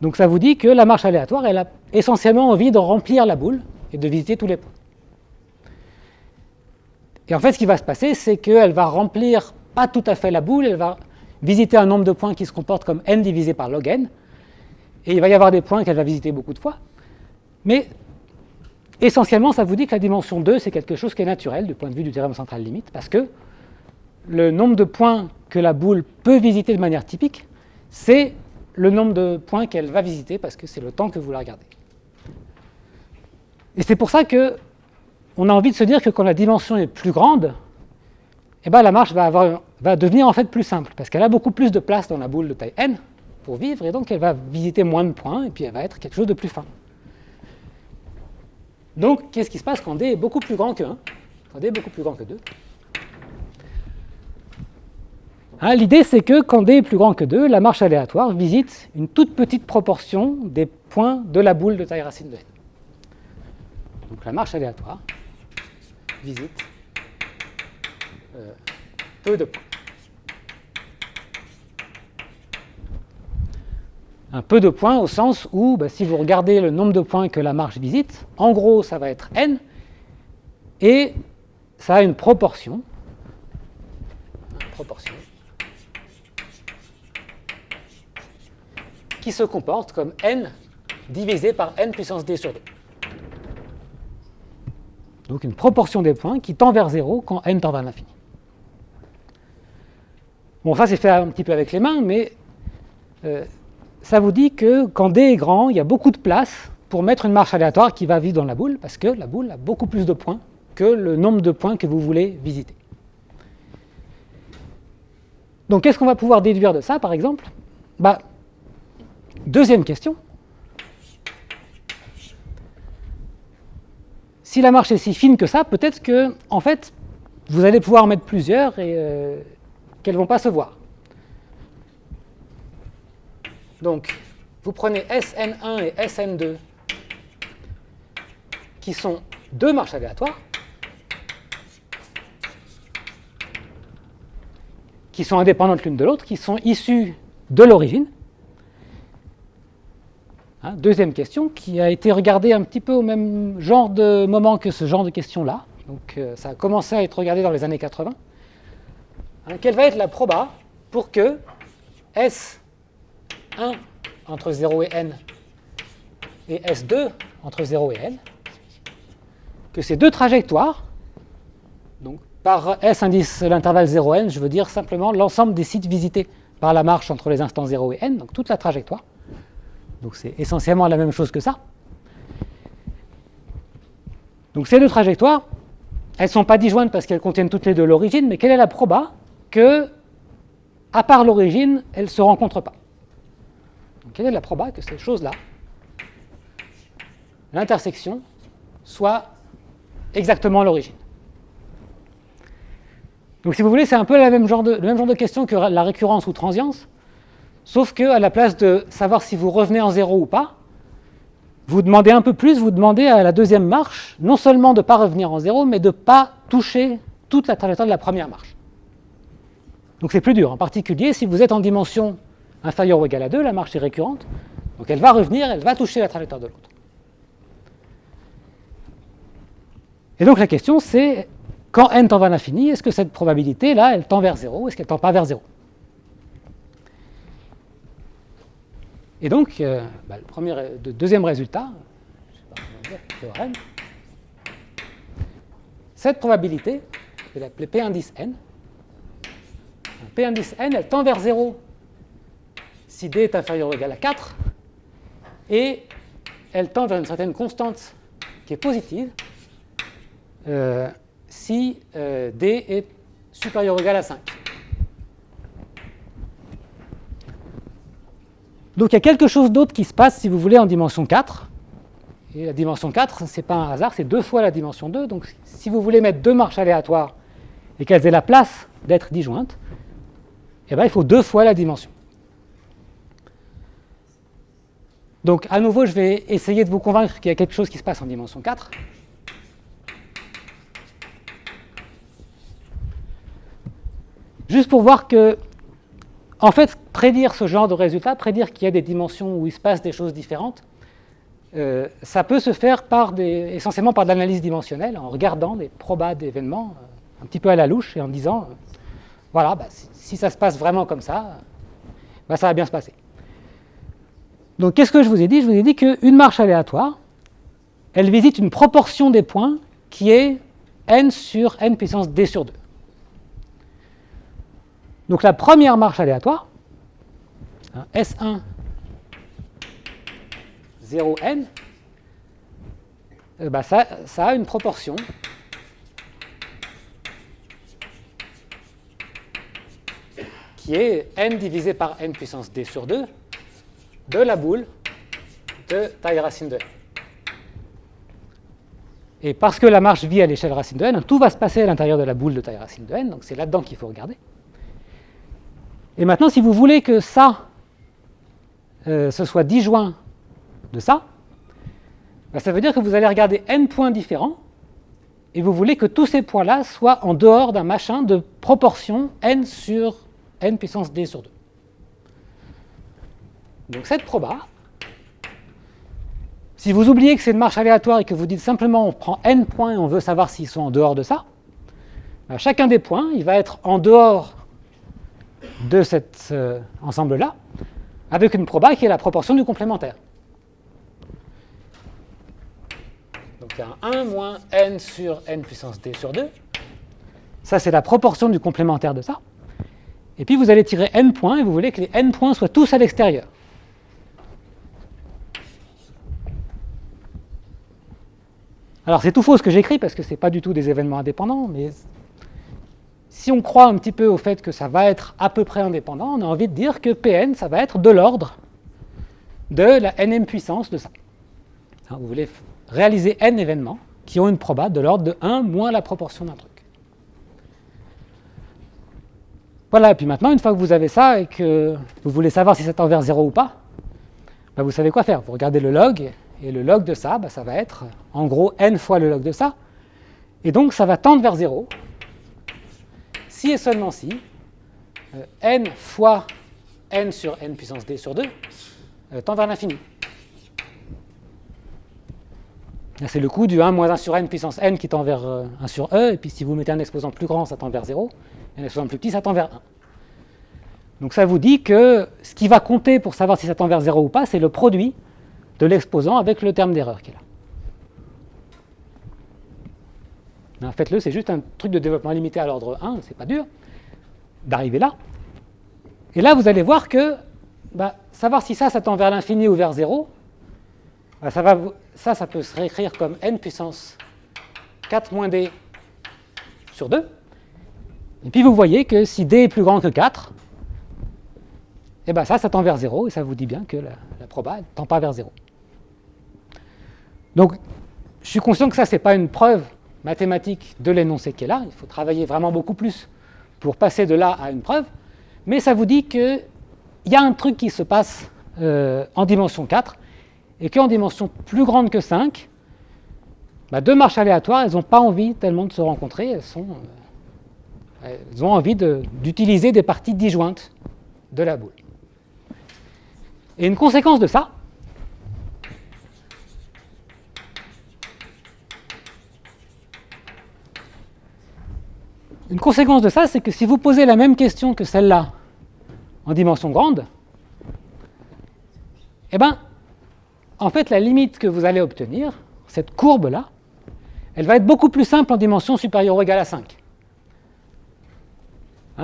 Donc ça vous dit que la marche aléatoire, elle a essentiellement envie de remplir la boule et de visiter tous les points. Et en fait, ce qui va se passer, c'est qu'elle va remplir pas tout à fait la boule, elle va visiter un nombre de points qui se comporte comme n divisé par log n, et il va y avoir des points qu'elle va visiter beaucoup de fois. Mais essentiellement, ça vous dit que la dimension 2, c'est quelque chose qui est naturel du point de vue du théorème central limite, parce que le nombre de points que la boule peut visiter de manière typique, c'est le nombre de points qu'elle va visiter, parce que c'est le temps que vous la regardez. Et c'est pour ça qu'on a envie de se dire que quand la dimension est plus grande, eh ben, la marche va devenir en fait plus simple, parce qu'elle a beaucoup plus de place dans la boule de taille n pour vivre, et donc elle va visiter moins de points, et puis elle va être quelque chose de plus fin. Donc, qu'est-ce qui se passe quand d est beaucoup plus grand que 1, quand d est beaucoup plus grand que 2 ? L'idée, c'est que quand d est plus grand que 2, la marche aléatoire visite une toute petite proportion des points de la boule de taille racine de n. Donc la marche aléatoire visite peu de points. Un peu de points au sens où, si vous regardez le nombre de points que la marche visite, en gros, ça va être n, et ça a une proportion qui se comporte comme n divisé par n puissance d sur 2. Donc une proportion des points qui tend vers 0 quand n tend vers l'infini. Bon, ça c'est fait un petit peu avec les mains, mais ça vous dit que quand d est grand, il y a beaucoup de place pour mettre une marche aléatoire qui va vivre dans la boule, parce que la boule a beaucoup plus de points que le nombre de points que vous voulez visiter. Donc qu'est-ce qu'on va pouvoir déduire de ça, par exemple ? Deuxième question. Si la marche est si fine que ça, peut-être que, en fait, vous allez pouvoir en mettre plusieurs et qu'elles ne vont pas se voir. Donc, vous prenez Sn1 et Sn2, qui sont deux marches aléatoires, qui sont indépendantes l'une de l'autre, qui sont issues de l'origine. Deuxième question, qui a été regardée un petit peu au même genre de moment que ce genre de question-là. Donc, ça a commencé à être regardé dans les années 80. Quelle va être la proba pour que S1 entre 0 et n et S2 entre 0 et n, que ces deux trajectoires, donc par S indice l'intervalle 0n, je veux dire simplement l'ensemble des sites visités par la marche entre les instants 0 et n, donc toute la trajectoire. Donc c'est essentiellement la même chose que ça. Donc ces deux trajectoires, elles ne sont pas disjointes parce qu'elles contiennent toutes les deux l'origine, mais quelle est la proba que, à part l'origine, elles ne se rencontrent pas ? Donc quelle est la proba que ces choses-là, l'intersection, soit exactement l'origine ? Donc si vous voulez, c'est un peu le même genre de question que la récurrence ou transience, sauf qu'à la place de savoir si vous revenez en zéro ou pas, vous demandez un peu plus, vous demandez à la deuxième marche, non seulement de ne pas revenir en zéro, mais de ne pas toucher toute la trajectoire de la première marche. Donc c'est plus dur, en particulier si vous êtes en dimension inférieure ou égale à 2, la marche est récurrente, donc elle va revenir, elle va toucher la trajectoire de l'autre. Et donc la question c'est, quand n tend vers l'infini, est-ce que cette probabilité-là, elle tend vers 0 ou est-ce qu'elle ne tend pas vers 0 ? Et donc, le deuxième résultat, je ne sais pas comment dire, théorème, cette probabilité, je vais l'appeler P indice n. P indice n, elle tend vers 0 si d est inférieur ou égal à 4, et elle tend vers une certaine constante qui est positive si d est supérieur ou égal à 5. Donc il y a quelque chose d'autre qui se passe, si vous voulez, en dimension 4. Et la dimension 4, ce n'est pas un hasard, c'est 2 fois la dimension 2. Donc si vous voulez mettre deux marches aléatoires et qu'elles aient la place d'être disjointes, eh bien, il faut 2 fois la dimension. Donc à nouveau, je vais essayer de vous convaincre qu'il y a quelque chose qui se passe en dimension 4. Juste pour voir que, en fait, prédire ce genre de résultat, prédire qu'il y a des dimensions où il se passe des choses différentes, ça peut se faire essentiellement par de l'analyse dimensionnelle, en regardant des probas d'événements un petit peu à la louche et en disant, voilà, si ça se passe vraiment comme ça, ça va bien se passer. Donc qu'est-ce que je vous ai dit? Je vous ai dit qu'une marche aléatoire, elle visite une proportion des points qui est n sur n puissance d sur 2. Donc la première marche aléatoire, S1, 0n, ça a une proportion qui est n divisé par n puissance d sur 2 de la boule de taille racine de n. Et parce que la marche vit à l'échelle racine de n, tout va se passer à l'intérieur de la boule de taille racine de n, donc c'est là-dedans qu'il faut regarder. Et maintenant, si vous voulez que ça, ce soit disjoint de ça, ça veut dire que vous allez regarder n points différents, et vous voulez que tous ces points-là soient en dehors d'un machin de proportion n sur n puissance d sur 2. Donc cette proba, si vous oubliez que c'est une marche aléatoire et que vous dites simplement on prend n points et on veut savoir s'ils sont en dehors de ça, chacun des points, il va être en dehors de cet ensemble-là, avec une proba qui est la proportion du complémentaire. Donc il y a un 1 moins n sur n puissance d sur 2. Ça, c'est la proportion du complémentaire de ça. Et puis vous allez tirer n points, et vous voulez que les n points soient tous à l'extérieur. Alors c'est tout faux ce que j'écris, parce que ce n'est pas du tout des événements indépendants, mais si on croit un petit peu au fait que ça va être à peu près indépendant, on a envie de dire que Pn, ça va être de l'ordre de la nème puissance de ça. Vous voulez réaliser n événements qui ont une proba de l'ordre de 1 moins la proportion d'un truc. Voilà, et puis maintenant, une fois que vous avez ça et que vous voulez savoir si ça tend vers 0 ou pas, vous savez quoi faire. Vous regardez le log, et le log de ça, ça va être en gros n fois le log de ça, et donc ça va tendre vers 0, si et seulement si n fois n sur n puissance d sur 2 tend vers l'infini. C'est le coût du 1 moins 1 sur n puissance n qui tend vers 1 sur e, et puis si vous mettez un exposant plus grand, ça tend vers 0, et un exposant plus petit, ça tend vers 1. Donc ça vous dit que ce qui va compter pour savoir si ça tend vers 0 ou pas, c'est le produit de l'exposant avec le terme d'erreur qui est là. Faites-le, c'est juste un truc de développement limité à l'ordre 1, c'est pas dur d'arriver là. Et là, vous allez voir que savoir si ça tend vers l'infini ou vers 0, ça peut se réécrire comme n puissance 4 moins d sur 2. Et puis vous voyez que si d est plus grand que 4, ça tend vers 0, et ça vous dit bien que la proba ne tend pas vers 0. Donc, je suis conscient que ça, ce n'est pas une preuve mathématique de l'énoncé qui est là. Il faut travailler vraiment beaucoup plus pour passer de là à une preuve. Mais ça vous dit qu'il y a un truc qui se passe en dimension 4, et qu'en dimension plus grande que 5, deux marches aléatoires, elles n'ont pas envie tellement de se rencontrer. Elles ont envie d'utiliser des parties disjointes de la boule. Et une conséquence de ça, c'est que si vous posez la même question que celle-là en dimension grande, en fait, la limite que vous allez obtenir, cette courbe-là, elle va être beaucoup plus simple en dimension supérieure ou égale à 5.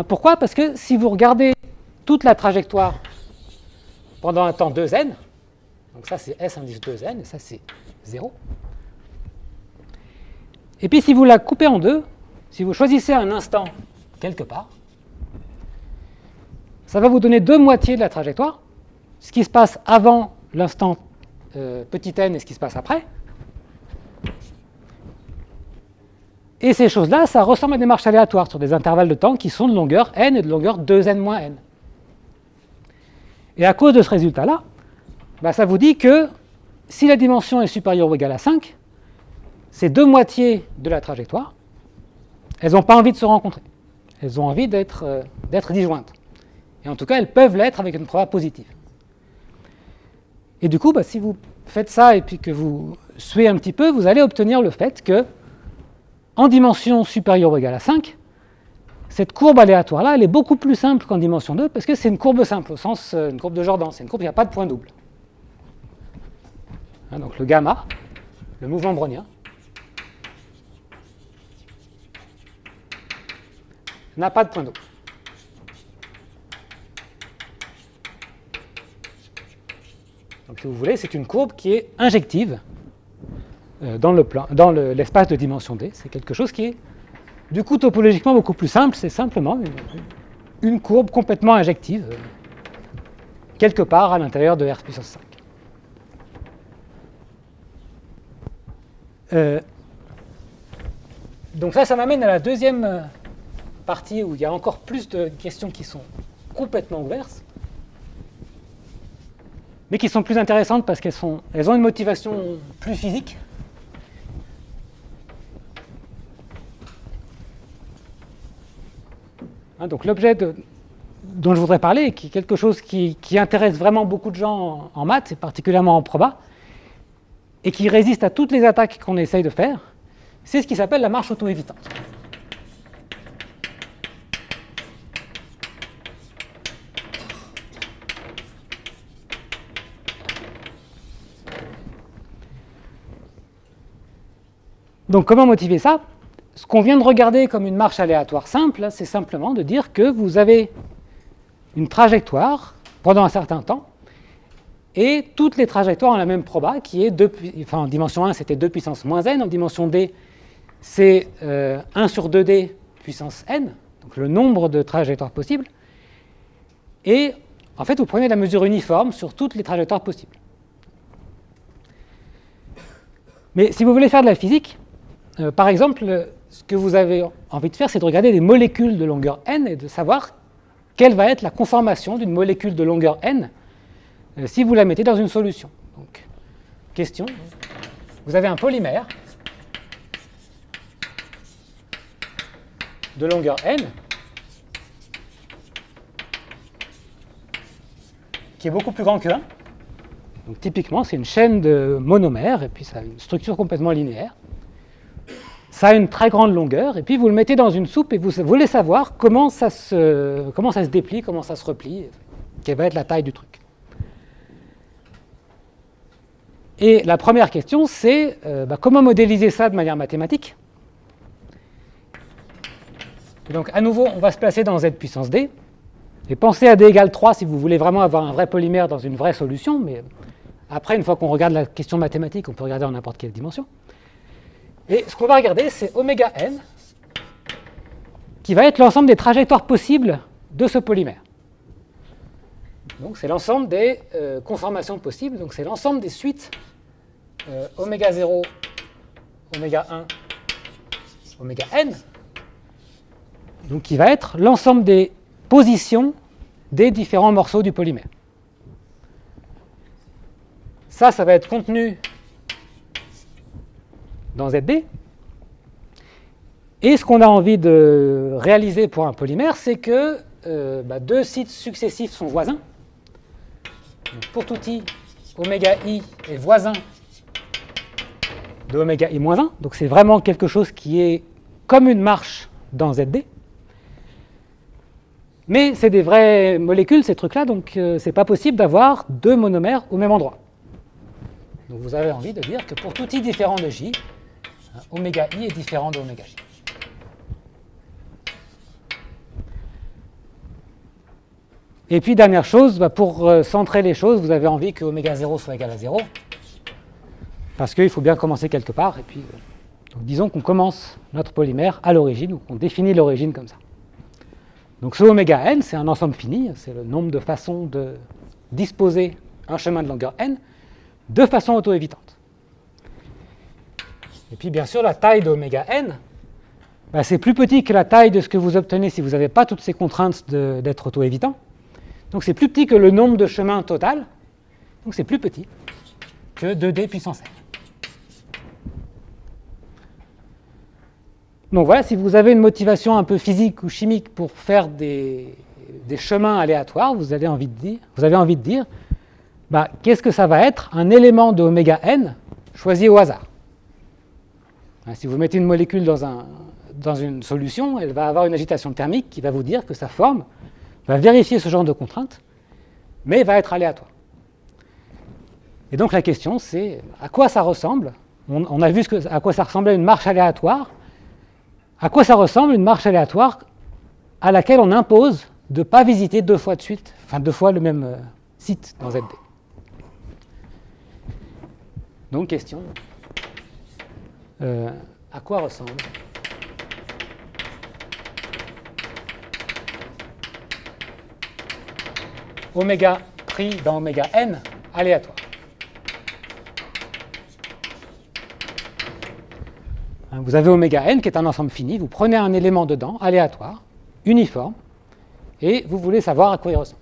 Pourquoi? Parce que si vous regardez toute la trajectoire pendant un temps 2n, donc ça c'est S indice 2n, et ça c'est 0. Et puis si vous la coupez en deux, si vous choisissez un instant quelque part, ça va vous donner deux moitiés de la trajectoire, ce qui se passe avant l'instant petit n et ce qui se passe après. Et ces choses-là, ça ressemble à des marches aléatoires sur des intervalles de temps qui sont de longueur n et de longueur 2n moins n. Et à cause de ce résultat-là, bah, ça vous dit que si la dimension est supérieure ou égale à 5, ces deux moitiés de la trajectoire, elles n'ont pas envie de se rencontrer. Elles ont envie d'être disjointes. Et en tout cas, elles peuvent l'être avec une proba positive. Et du coup, bah, si vous faites ça et puis que vous suivez un petit peu, vous allez obtenir le fait que, en dimension supérieure ou égale à 5, cette courbe aléatoire-là, elle est beaucoup plus simple qu'en dimension 2, parce que c'est une courbe simple, au sens une courbe de Jordan. C'est une courbe qui n'a pas de point double. Hein, donc le gamma, le mouvement brownien, n'a pas de point double. Donc si vous voulez, c'est une courbe qui est injective dans l'espace de dimension D. C'est quelque chose qui est, du coup, topologiquement beaucoup plus simple. C'est simplement une courbe complètement injective, quelque part à l'intérieur de R puissance 5. Donc ça m'amène à la deuxième partie où il y a encore plus de questions qui sont complètement ouvertes, mais qui sont plus intéressantes parce qu'elles ont une motivation plus physique. Hein, donc l'objet dont je voudrais parler, qui est quelque chose qui intéresse vraiment beaucoup de gens en maths, et particulièrement en proba, et qui résiste à toutes les attaques qu'on essaye de faire, c'est ce qui s'appelle la marche auto-évitante. Donc comment motiver ça? Ce qu'on vient de regarder comme une marche aléatoire simple, c'est simplement de dire que vous avez une trajectoire pendant un certain temps, et toutes les trajectoires ont la même proba, qui est en dimension 1, c'était 2 puissance moins n, en dimension d, c'est 1 sur 2d puissance n, donc le nombre de trajectoires possibles, et en fait, vous prenez la mesure uniforme sur toutes les trajectoires possibles. Mais si vous voulez faire de la physique, par exemple, ce que vous avez envie de faire, c'est de regarder des molécules de longueur n et de savoir quelle va être la conformation d'une molécule de longueur n si vous la mettez dans une solution. Donc, question, vous avez un polymère de longueur n qui est beaucoup plus grand que 1. Donc typiquement, c'est une chaîne de monomères, et puis ça a une structure complètement linéaire. Ça a une très grande longueur, et puis vous le mettez dans une soupe, et vous voulez savoir comment ça se déplie, comment ça se replie, quelle va être la taille du truc. Et la première question, c'est comment modéliser ça de manière mathématique. Et donc à nouveau, on va se placer dans z puissance d, et pensez à d égale 3 si vous voulez vraiment avoir un vrai polymère dans une vraie solution, mais après, une fois qu'on regarde la question mathématique, on peut regarder en n'importe quelle dimension. Et ce qu'on va regarder, c'est oméga n, qui va être l'ensemble des trajectoires possibles de ce polymère. Donc c'est l'ensemble des conformations possibles, donc c'est l'ensemble des suites oméga 0, oméga 1, oméga n, donc qui va être l'ensemble des positions des différents morceaux du polymère. Ça va être contenu dans ZD. Et ce qu'on a envie de réaliser pour un polymère, c'est que deux sites successifs sont voisins. Donc pour tout i, oméga i est voisin de oméga i moins 1. Donc c'est vraiment quelque chose qui est comme une marche dans ZD. Mais c'est des vraies molécules, ces trucs-là, donc c'est pas possible d'avoir deux monomères au même endroit. Donc vous avez envie de dire que pour tout i différent de j, oméga i est différent de oméga j. Et puis dernière chose, pour centrer les choses, vous avez envie que oméga 0 soit égal à 0, parce qu'il faut bien commencer quelque part, et puis donc disons qu'on commence notre polymère à l'origine, ou qu'on définit l'origine comme ça. Donc ce oméga n, c'est un ensemble fini, c'est le nombre de façons de disposer un chemin de longueur n de façon auto-évitante. Et puis bien sûr, la taille de oméga n, c'est plus petit que la taille de ce que vous obtenez si vous n'avez pas toutes ces contraintes d'être auto-évitant. Donc c'est plus petit que le nombre de chemins total, Donc c'est plus petit que 2D puissance n. Donc voilà, si vous avez une motivation un peu physique ou chimique pour faire des chemins aléatoires, vous avez envie de dire, bah, qu'est-ce que ça va être un élément de oméga n choisi au hasard. Si vous mettez une molécule dans une solution, elle va avoir une agitation thermique qui va vous dire que sa forme va vérifier ce genre de contrainte, mais va être aléatoire. Et donc la question, c'est à quoi ça ressemble. On a vu à quoi ça ressemblait une marche aléatoire. À quoi ça ressemble une marche aléatoire à laquelle on impose de ne pas visiter deux fois de suite, enfin 2 fois le même site dans ZD. Donc question, à quoi ressemble oméga pris dans oméga n aléatoire. Vous avez oméga n qui est un ensemble fini, vous prenez un élément dedans, aléatoire, uniforme, et vous voulez savoir à quoi il ressemble.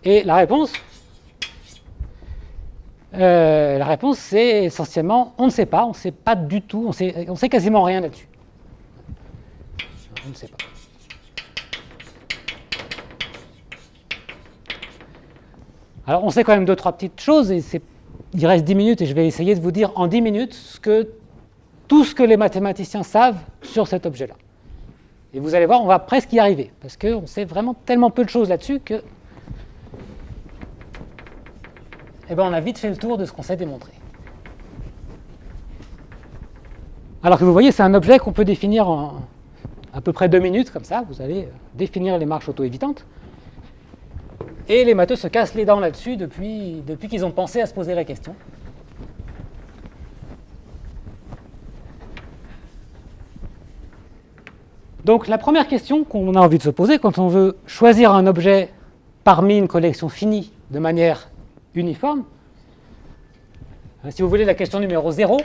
Et la réponse c'est essentiellement, on ne sait pas, on ne sait pas du tout, on sait quasiment rien là-dessus. On ne sait pas. Alors on sait quand même 2-3 petites choses, et il reste 10 minutes, et je vais essayer de vous dire en 10 minutes tout ce que les mathématiciens savent sur cet objet-là. Et vous allez voir, on va presque y arriver, parce qu'on sait vraiment tellement peu de choses là-dessus que on a vite fait le tour de ce qu'on sait démontrer. Alors que vous voyez, c'est un objet qu'on peut définir en à peu près 2 minutes, comme ça, vous allez définir les marches auto-évitantes. Et les matheux se cassent les dents là-dessus depuis qu'ils ont pensé à se poser la question. Donc la première question qu'on a envie de se poser quand on veut choisir un objet parmi une collection finie de manière uniforme, si vous voulez la question numéro 0,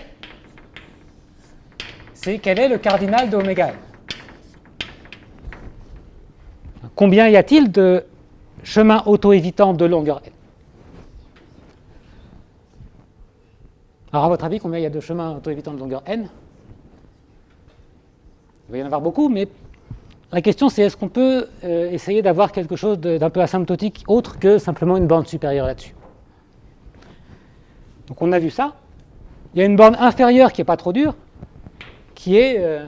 c'est quel est le cardinal de oméga n? Combien y a-t-il de chemins auto-évitants de longueur n? Alors à votre avis, combien il y a de chemins auto-évitants de longueur n? Il va y en avoir beaucoup, mais la question c'est est-ce qu'on peut essayer d'avoir quelque chose d'un peu asymptotique autre que simplement une borne supérieure là-dessus. Donc on a vu ça. Il y a une borne inférieure qui n'est pas trop dure, qui est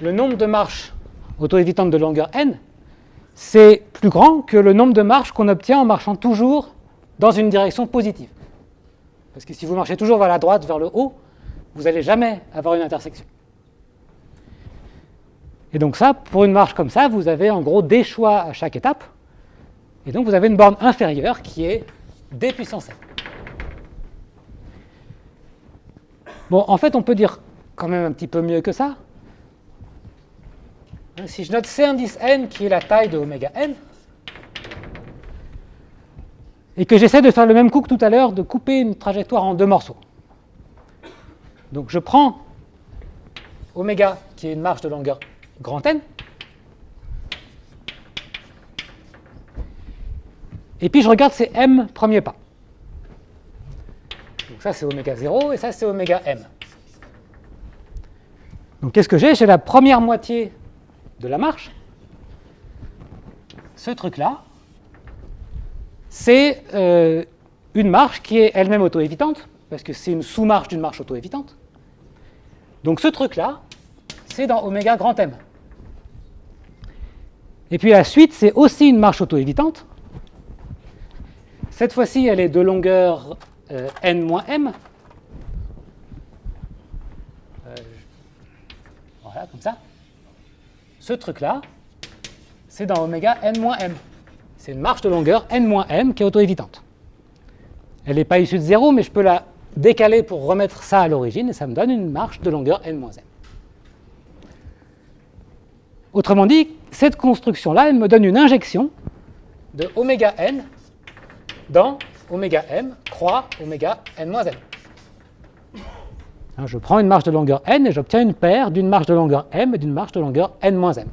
le nombre de marches auto-évitantes de longueur n. C'est plus grand que le nombre de marches qu'on obtient en marchant toujours dans une direction positive. Parce que si vous marchez toujours vers la droite, vers le haut, vous n'allez jamais avoir une intersection. Et donc ça, pour une marche comme ça, vous avez en gros des choix à chaque étape. Et donc vous avez une borne inférieure qui est d puissance n. Bon, en fait, on peut dire quand même un petit peu mieux que ça. Si je note C indice n, qui est la taille de oméga n, et que j'essaie de faire le même coup que tout à l'heure, de couper une trajectoire en 2 morceaux. Donc je prends oméga, qui est une marche de longueur grand n, et puis je regarde ces m premiers pas. Donc ça c'est oméga 0, et ça c'est oméga m. Donc qu'est-ce que j'ai? J'ai la première moitié de la marche. Ce truc-là, c'est une marche qui est elle-même auto-évitante, parce que c'est une sous-marche d'une marche auto-évitante. Donc ce truc-là, c'est dans oméga grand M. Et puis la suite, c'est aussi une marche auto-évitante. Cette fois-ci, elle est de longueur n-m. Voilà, comme ça. Ce truc-là, c'est dans oméga n-m. C'est une marche de longueur n-m qui est auto-évitante. Elle n'est pas issue de 0, mais je peux la décaler pour remettre ça à l'origine, et ça me donne une marche de longueur n-m. Autrement dit, cette construction-là, elle me donne une injection de oméga n dans oméga m croix oméga n-m. Je prends une marche de longueur n et j'obtiens une paire d'une marche de longueur m et d'une marche de longueur n-m.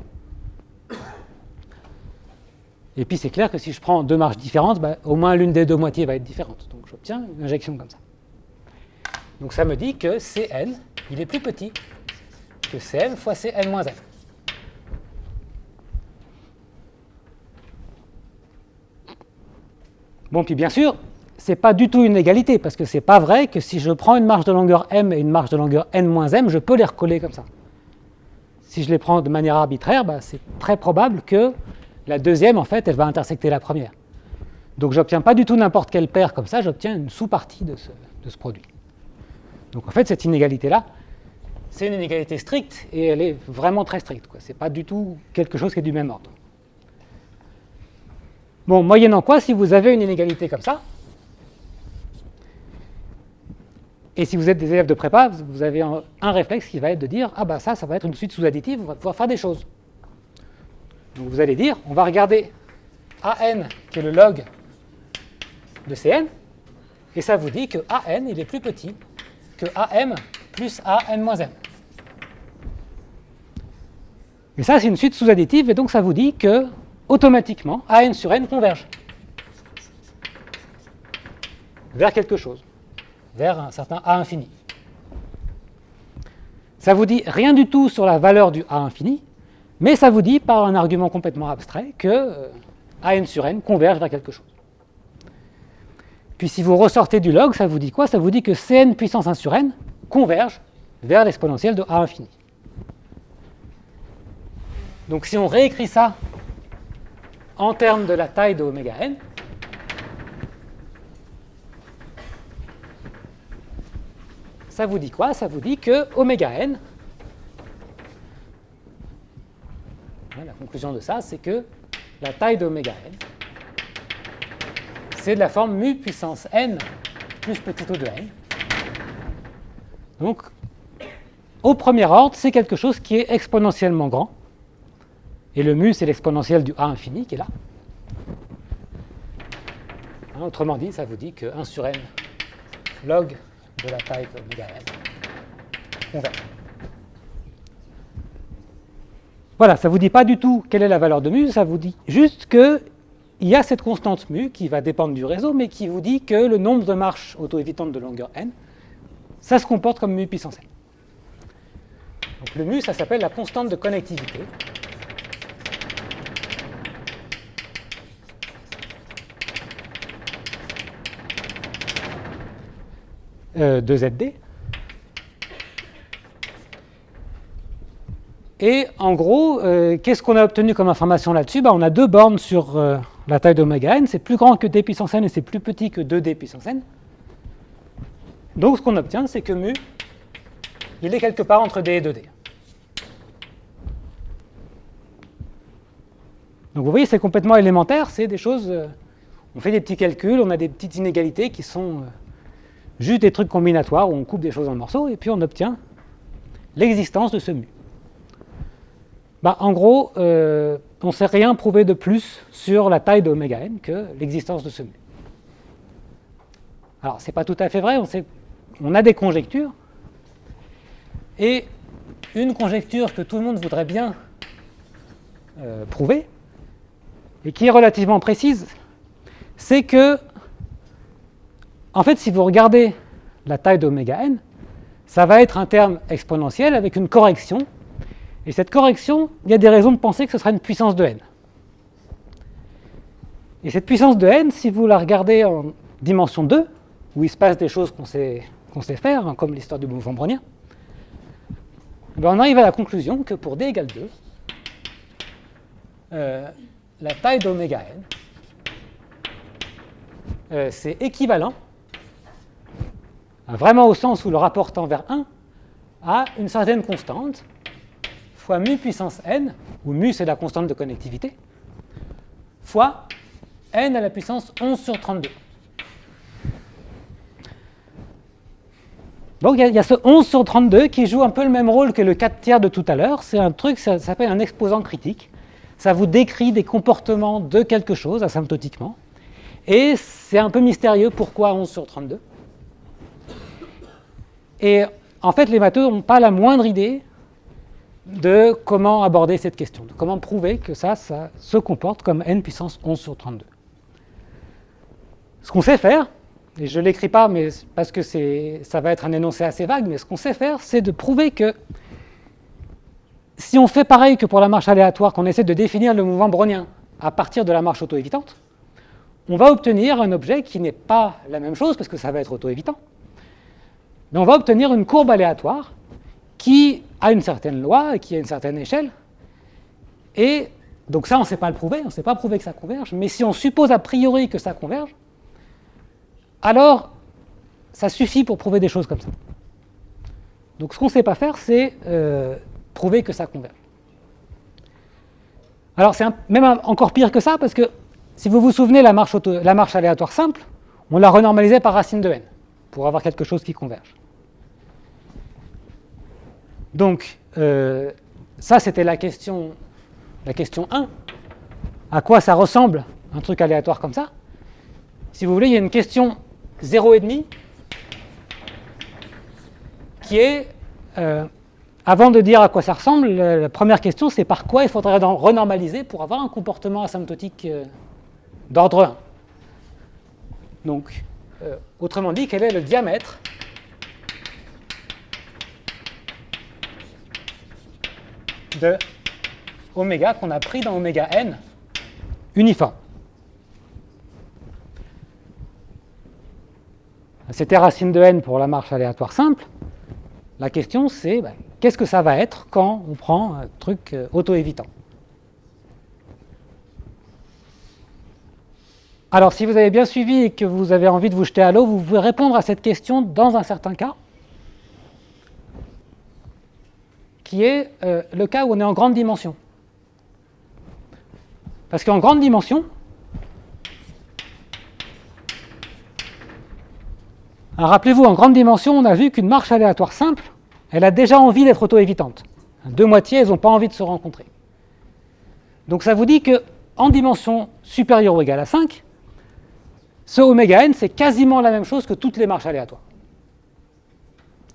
Et puis c'est clair que si je prends deux marges différentes, au moins l'une des deux moitiés va être différente. Donc j'obtiens une injection comme ça. Donc ça me dit que Cn, il est plus petit que Cn fois Cn moins n. Bon, puis bien sûr, ce n'est pas du tout une égalité, parce que ce n'est pas vrai que si je prends une marge de longueur m et une marge de longueur n moins m, je peux les recoller comme ça. Si je les prends de manière arbitraire, c'est très probable que la deuxième, en fait, elle va intersecter la première. Donc je n'obtiens pas du tout n'importe quelle paire comme ça, j'obtiens une sous-partie de ce produit. Donc en fait, cette inégalité-là, c'est une inégalité stricte, et elle est vraiment très stricte. Ce n'est pas du tout quelque chose qui est du même ordre. Bon, moyennant quoi, si vous avez une inégalité comme ça, et si vous êtes des élèves de prépa, vous avez un réflexe qui va être de dire « Ah ça va être une suite sous-additive, on va pouvoir faire des choses. » Donc vous allez dire, on va regarder AN, qui est le log de Cn, et ça vous dit que AN, il est plus petit que AM plus AN moins M. Et ça, c'est une suite sous-additive, et donc ça vous dit que, automatiquement, AN sur N converge vers quelque chose, vers un certain A infini. Ça vous dit rien du tout sur la valeur du A infini, mais ça vous dit, par un argument complètement abstrait, que AN sur N converge vers quelque chose. Puis si vous ressortez du log, ça vous dit quoi? Ça vous dit que Cn puissance 1 sur N converge vers l'exponentielle de A infini. Donc si on réécrit ça en termes de la taille de oméga n, ça vous dit quoi? Ça vous dit que oméga n, la conclusion de ça, c'est que la taille de oméga n, c'est de la forme mu puissance n plus petit o de n. Donc, au premier ordre, c'est quelque chose qui est exponentiellement grand. Et le mu, c'est l'exponentielle du A infini qui est là. Autrement dit, ça vous dit que 1 sur n log de la taille de oméga n converge. Voilà, ça ne vous dit pas du tout quelle est la valeur de mu, ça vous dit juste qu'il y a cette constante mu qui va dépendre du réseau, mais qui vous dit que le nombre de marches auto-évitantes de longueur n, ça se comporte comme mu puissance n. Donc le mu, ça s'appelle la constante de connectivité. De ZD. Et en gros, qu'est-ce qu'on a obtenu comme information là-dessus? On a deux bornes sur la taille d'oméga n. C'est plus grand que d puissance n et c'est plus petit que 2d puissance n. Donc ce qu'on obtient, c'est que mu, il est quelque part entre d et 2d. Donc vous voyez, c'est complètement élémentaire. C'est des choses... on fait des petits calculs, on a des petites inégalités qui sont... juste des trucs combinatoires où on coupe des choses en morceaux et puis on obtient l'existence de ce mu. En gros, on ne sait rien prouver de plus sur la taille de oméga n que l'existence de ce mu. Alors, ce n'est pas tout à fait vrai, on a des conjectures, et une conjecture que tout le monde voudrait bien prouver, et qui est relativement précise, c'est que en fait, si vous regardez la taille d'oméga n, ça va être un terme exponentiel avec une correction. Et cette correction, il y a des raisons de penser que ce sera une puissance de n. Et cette puissance de n, si vous la regardez en dimension 2, où il se passe des choses qu'on sait faire, comme l'histoire du mouvement brownien, on arrive à la conclusion que pour d égale 2, la taille d'oméga n, c'est équivalent, vraiment au sens où le rapport tend vers 1, à une certaine constante, fois mu puissance n, où mu c'est la constante de connectivité, fois n à la puissance 11 sur 32. Donc il y a ce 11 sur 32 qui joue un peu le même rôle que le 4 tiers de tout à l'heure. C'est un truc, ça s'appelle un exposant critique. Ça vous décrit des comportements de quelque chose asymptotiquement. Et c'est un peu mystérieux pourquoi 11 sur 32. Et en fait, les matheux n'ont pas la moindre idée de comment aborder cette question, de comment prouver que ça se comporte comme n puissance 11 sur 32. Ce qu'on sait faire, et je ne l'écris pas mais parce que ça va être un énoncé assez vague, mais ce qu'on sait faire, c'est de prouver que si on fait pareil que pour la marche aléatoire, qu'on essaie de définir le mouvement brownien à partir de la marche auto-évitante, on va obtenir un objet qui n'est pas la même chose, parce que ça va être auto-évitant, mais on va obtenir une courbe aléatoire qui a une certaine loi, qui a une certaine échelle, et donc ça on ne sait pas le prouver, on ne sait pas prouver que ça converge, mais si on suppose a priori que ça converge, alors ça suffit pour prouver des choses comme ça. Donc ce qu'on ne sait pas faire, c'est prouver que ça converge. Alors c'est même encore pire que ça, parce que si vous vous souvenez, la marche aléatoire simple, on l'a renormalisée par racine de n, pour avoir quelque chose qui converge. Donc ça c'était la question 1. À quoi ça ressemble un truc aléatoire comme ça? Si vous voulez, il y a une question 0,5 qui est, avant de dire à quoi ça ressemble, la première question c'est par quoi il faudrait renormaliser pour avoir un comportement asymptotique d'ordre 1. Donc, autrement dit, quel est le diamètre de oméga qu'on a pris dans oméga n uniforme. C'était racine de n pour la marche aléatoire simple. La question c'est qu'est-ce que ça va être quand on prend un truc auto-évitant. Alors si vous avez bien suivi et que vous avez envie de vous jeter à l'eau, vous pouvez répondre à cette question dans un certain cas, qui est le cas où on est en grande dimension. Parce qu'en grande dimension, rappelez-vous, en grande dimension, on a vu qu'une marche aléatoire simple, elle a déjà envie d'être auto-évitante. Deux moitiés, elles n'ont pas envie de se rencontrer. Donc ça vous dit qu'en dimension supérieure ou égale à 5, ce oméga n, c'est quasiment la même chose que toutes les marches aléatoires.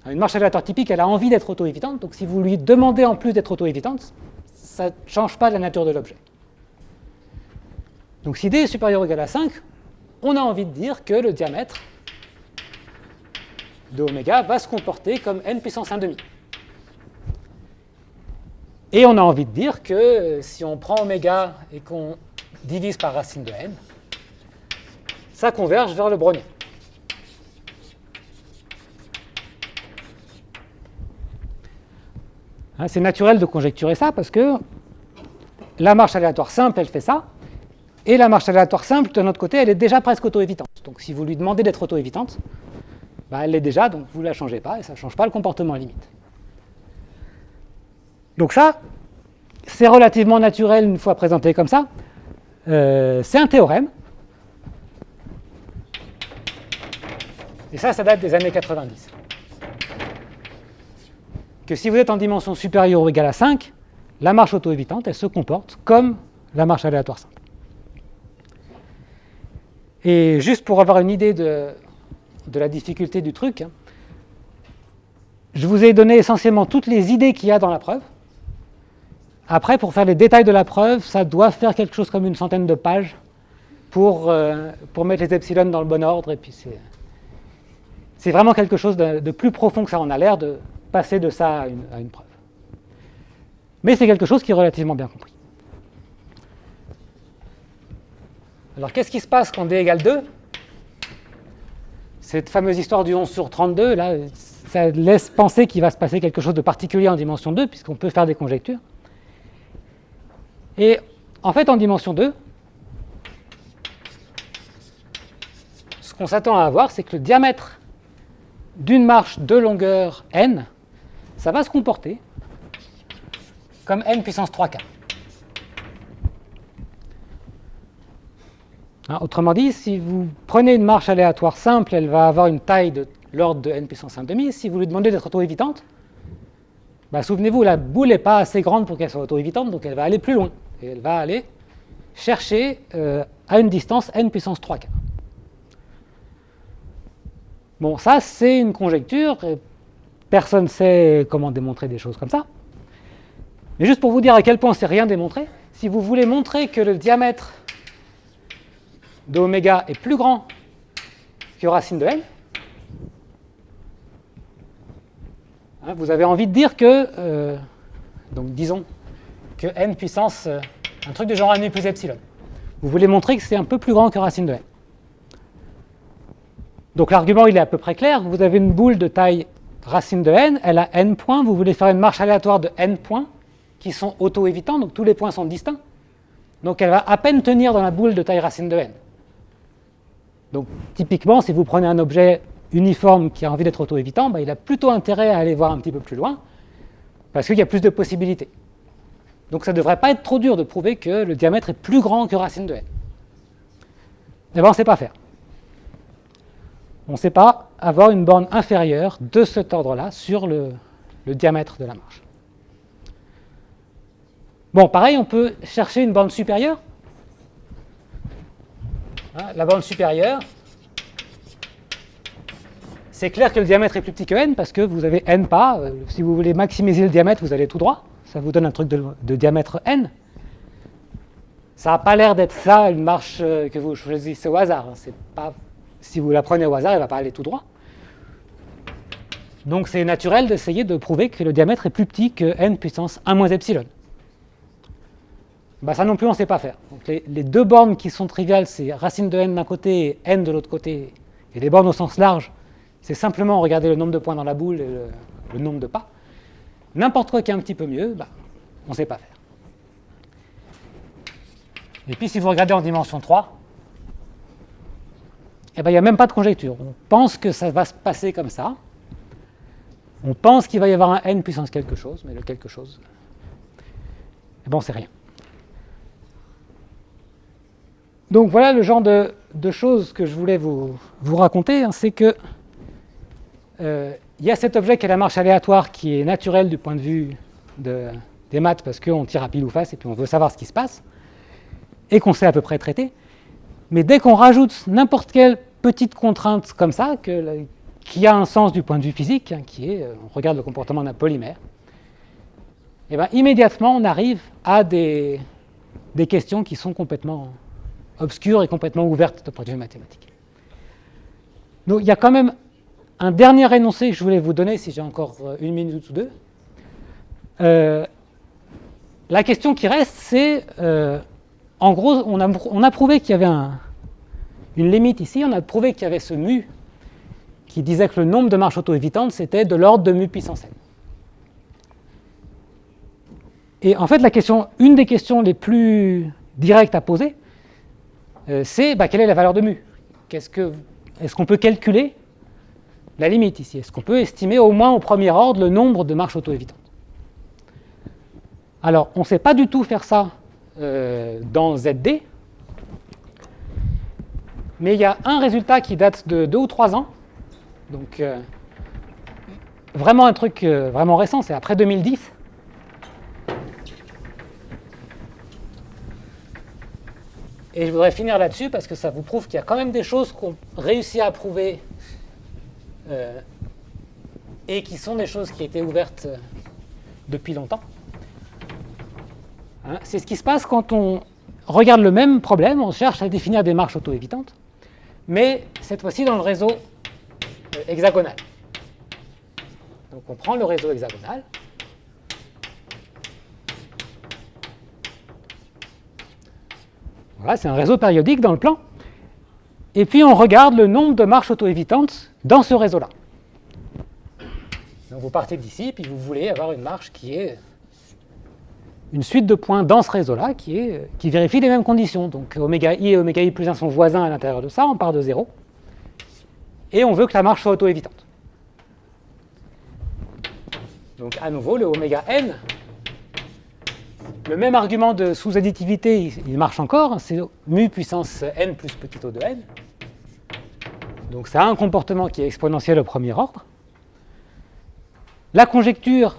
Une marche aléatoire typique, elle a envie d'être auto-évitante, donc si vous lui demandez en plus d'être auto-évitante, ça ne change pas la nature de l'objet. Donc si d est supérieur ou égal à 5, on a envie de dire que le diamètre de oméga va se comporter comme n puissance 1,5. Et on a envie de dire que si on prend oméga et qu'on divise par racine de n, ça converge vers le brownien. C'est naturel de conjecturer ça parce que la marche aléatoire simple, elle fait ça, et la marche aléatoire simple, de notre côté, elle est déjà presque auto-évitante. Donc si vous lui demandez d'être auto-évitante, elle l'est déjà, donc vous ne la changez pas, et ça ne change pas le comportement à limite. Donc ça, c'est relativement naturel une fois présenté comme ça. C'est un théorème. Et ça date des années 90. Que si vous êtes en dimension supérieure ou égale à 5, la marche auto-évitante, elle se comporte comme la marche aléatoire simple. Et juste pour avoir une idée de la difficulté du truc, je vous ai donné essentiellement toutes les idées qu'il y a dans la preuve. Après, pour faire les détails de la preuve, ça doit faire quelque chose comme une centaine de pages pour mettre les epsilon dans le bon ordre. Et puis c'est vraiment quelque chose de plus profond que ça en a l'air de passer de ça à une preuve. Mais c'est quelque chose qui est relativement bien compris. Alors qu'est-ce qui se passe quand d égale 2 ? Cette fameuse histoire du 11 sur 32, là, ça laisse penser qu'il va se passer quelque chose de particulier en dimension 2, puisqu'on peut faire des conjectures. Et en fait, en dimension 2, ce qu'on s'attend à avoir, c'est que le diamètre d'une marche de longueur n, ça va se comporter comme n puissance 3k. Autrement dit, si vous prenez une marche aléatoire simple, elle va avoir une taille de l'ordre de n puissance 1,5. Si vous lui demandez d'être auto-évitante, souvenez-vous, la boule n'est pas assez grande pour qu'elle soit auto-évitante, donc elle va aller plus loin. Et elle va aller chercher à une distance n puissance 3k. Bon, ça, c'est une conjecture. Personne ne sait comment démontrer des choses comme ça. Mais juste pour vous dire à quel point c'est rien démontré, si vous voulez montrer que le diamètre de oméga est plus grand que racine de n, hein, vous avez envie de dire que, donc disons, que n puissance, un truc de genre n plus epsilon. Vous voulez montrer que c'est un peu plus grand que racine de n. Donc l'argument, il est à peu près clair. Vous avez une boule de taille racine de n, elle a n points. Vous voulez faire une marche aléatoire de n points qui sont auto-évitants, donc tous les points sont distincts. Donc elle va à peine tenir dans la boule de taille racine de n. Donc typiquement, si vous prenez un objet uniforme qui a envie d'être auto-évitant, il a plutôt intérêt à aller voir un petit peu plus loin, parce qu'il y a plus de possibilités. Donc ça ne devrait pas être trop dur de prouver que le diamètre est plus grand que racine de n. Mais bon, on ne sait pas faire. On ne sait pas avoir une borne inférieure de cet ordre-là sur le diamètre de la marche. Bon, pareil, on peut chercher une borne supérieure. Hein, la borne supérieure, c'est clair que le diamètre est plus petit que n parce que vous avez n pas. Si vous voulez maximiser le diamètre, vous allez tout droit. Ça vous donne un truc de diamètre n. Ça n'a pas l'air d'être ça, une marche que vous choisissez au hasard. C'est pas, si vous la prenez au hasard, elle ne va pas aller tout droit. Donc c'est naturel d'essayer de prouver que le diamètre est plus petit que n puissance 1 moins epsilon. Ça non plus, on ne sait pas faire. Donc les deux bornes qui sont triviales, c'est racine de n d'un côté et n de l'autre côté. Et les bornes au sens large, c'est simplement regarder le nombre de points dans la boule et le nombre de pas. N'importe quoi qui est un petit peu mieux, on ne sait pas faire. Et puis si vous regardez en dimension 3, il n'y a même pas de conjecture. On pense que ça va se passer comme ça. On pense qu'il va y avoir un n puissance quelque chose, mais le quelque chose, c'est rien. Donc voilà le genre de choses que je voulais vous raconter. C'est que il y a cet objet qui est la marche aléatoire qui est naturelle du point de vue des maths parce qu'on tire à pile ou face et puis on veut savoir ce qui se passe et qu'on sait à peu près traiter. Mais dès qu'on rajoute n'importe quelle petite contrainte comme ça, qui a un sens du point de vue physique, qui est, on regarde le comportement d'un polymère, et immédiatement on arrive à des questions qui sont complètement obscures et complètement ouvertes d'un point de vue mathématique. Donc il y a quand même un dernier énoncé que je voulais vous donner, si j'ai encore une minute ou deux. La question qui reste, c'est, en gros, on a prouvé qu'il y avait une limite ici, on a prouvé qu'il y avait ce mu qui disait que le nombre de marches auto-évitantes, c'était de l'ordre de mu puissance n. Et en fait, une des questions les plus directes à poser, c'est quelle est la valeur de mu? Est-ce qu'on peut calculer la limite ici? Est-ce qu'on peut estimer au moins au premier ordre le nombre de marches auto-évitantes? Alors, on ne sait pas du tout faire ça dans ZD, mais il y a un résultat qui date de 2 ou 3 ans, donc vraiment un truc vraiment récent, c'est après 2010. Et je voudrais finir là-dessus parce que ça vous prouve qu'il y a quand même des choses qu'on réussit à prouver et qui sont des choses qui étaient ouvertes depuis longtemps. Hein, c'est ce qui se passe quand on regarde le même problème, on cherche à définir des marches auto-évitantes, mais cette fois-ci dans le réseau hexagonal. Donc on prend le réseau hexagonal. Voilà, c'est un réseau périodique dans le plan. Et puis on regarde le nombre de marches auto-évitantes dans ce réseau-là. Donc vous partez d'ici, puis vous voulez avoir une marche qui est une suite de points dans ce réseau-là qui vérifie les mêmes conditions. Donc oméga i et oméga i plus 1 sont voisins à l'intérieur de ça, on part de 0. Et on veut que la marche soit auto-évitante. Donc à nouveau, le oméga n, le même argument de sous-additivité, il marche encore, c'est mu puissance n plus petit o de n. Donc ça a un comportement qui est exponentiel au premier ordre. La conjecture,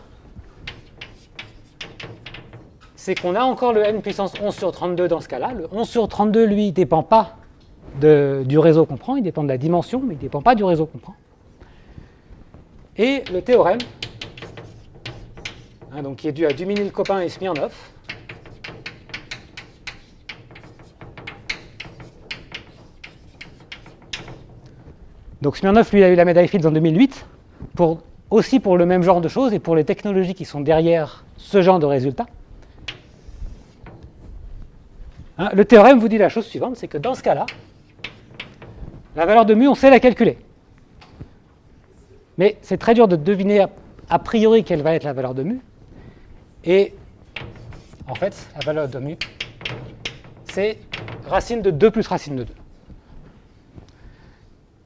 c'est qu'on a encore le n puissance 11 sur 32 dans ce cas-là. Le 11 sur 32, lui, ne dépend pas du réseau qu'on prend, il dépend de la dimension, mais il ne dépend pas du réseau qu'on prend. Et le théorème, hein, donc qui est due à Duminin-Copin et Smirnov. Donc Smirnov, lui, a eu la médaille Fields en 2008, aussi pour le même genre de choses et pour les technologies qui sont derrière ce genre de résultats. Hein, le théorème vous dit la chose suivante, c'est que dans ce cas-là, la valeur de mu, on sait la calculer. Mais c'est très dur de deviner a priori quelle va être la valeur de mu. Et en fait, la valeur de mu, c'est racine de 2 plus racine de 2.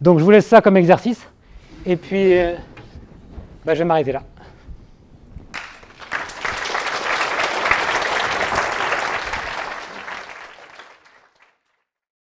Donc je vous laisse ça comme exercice. Et puis, je vais m'arrêter là.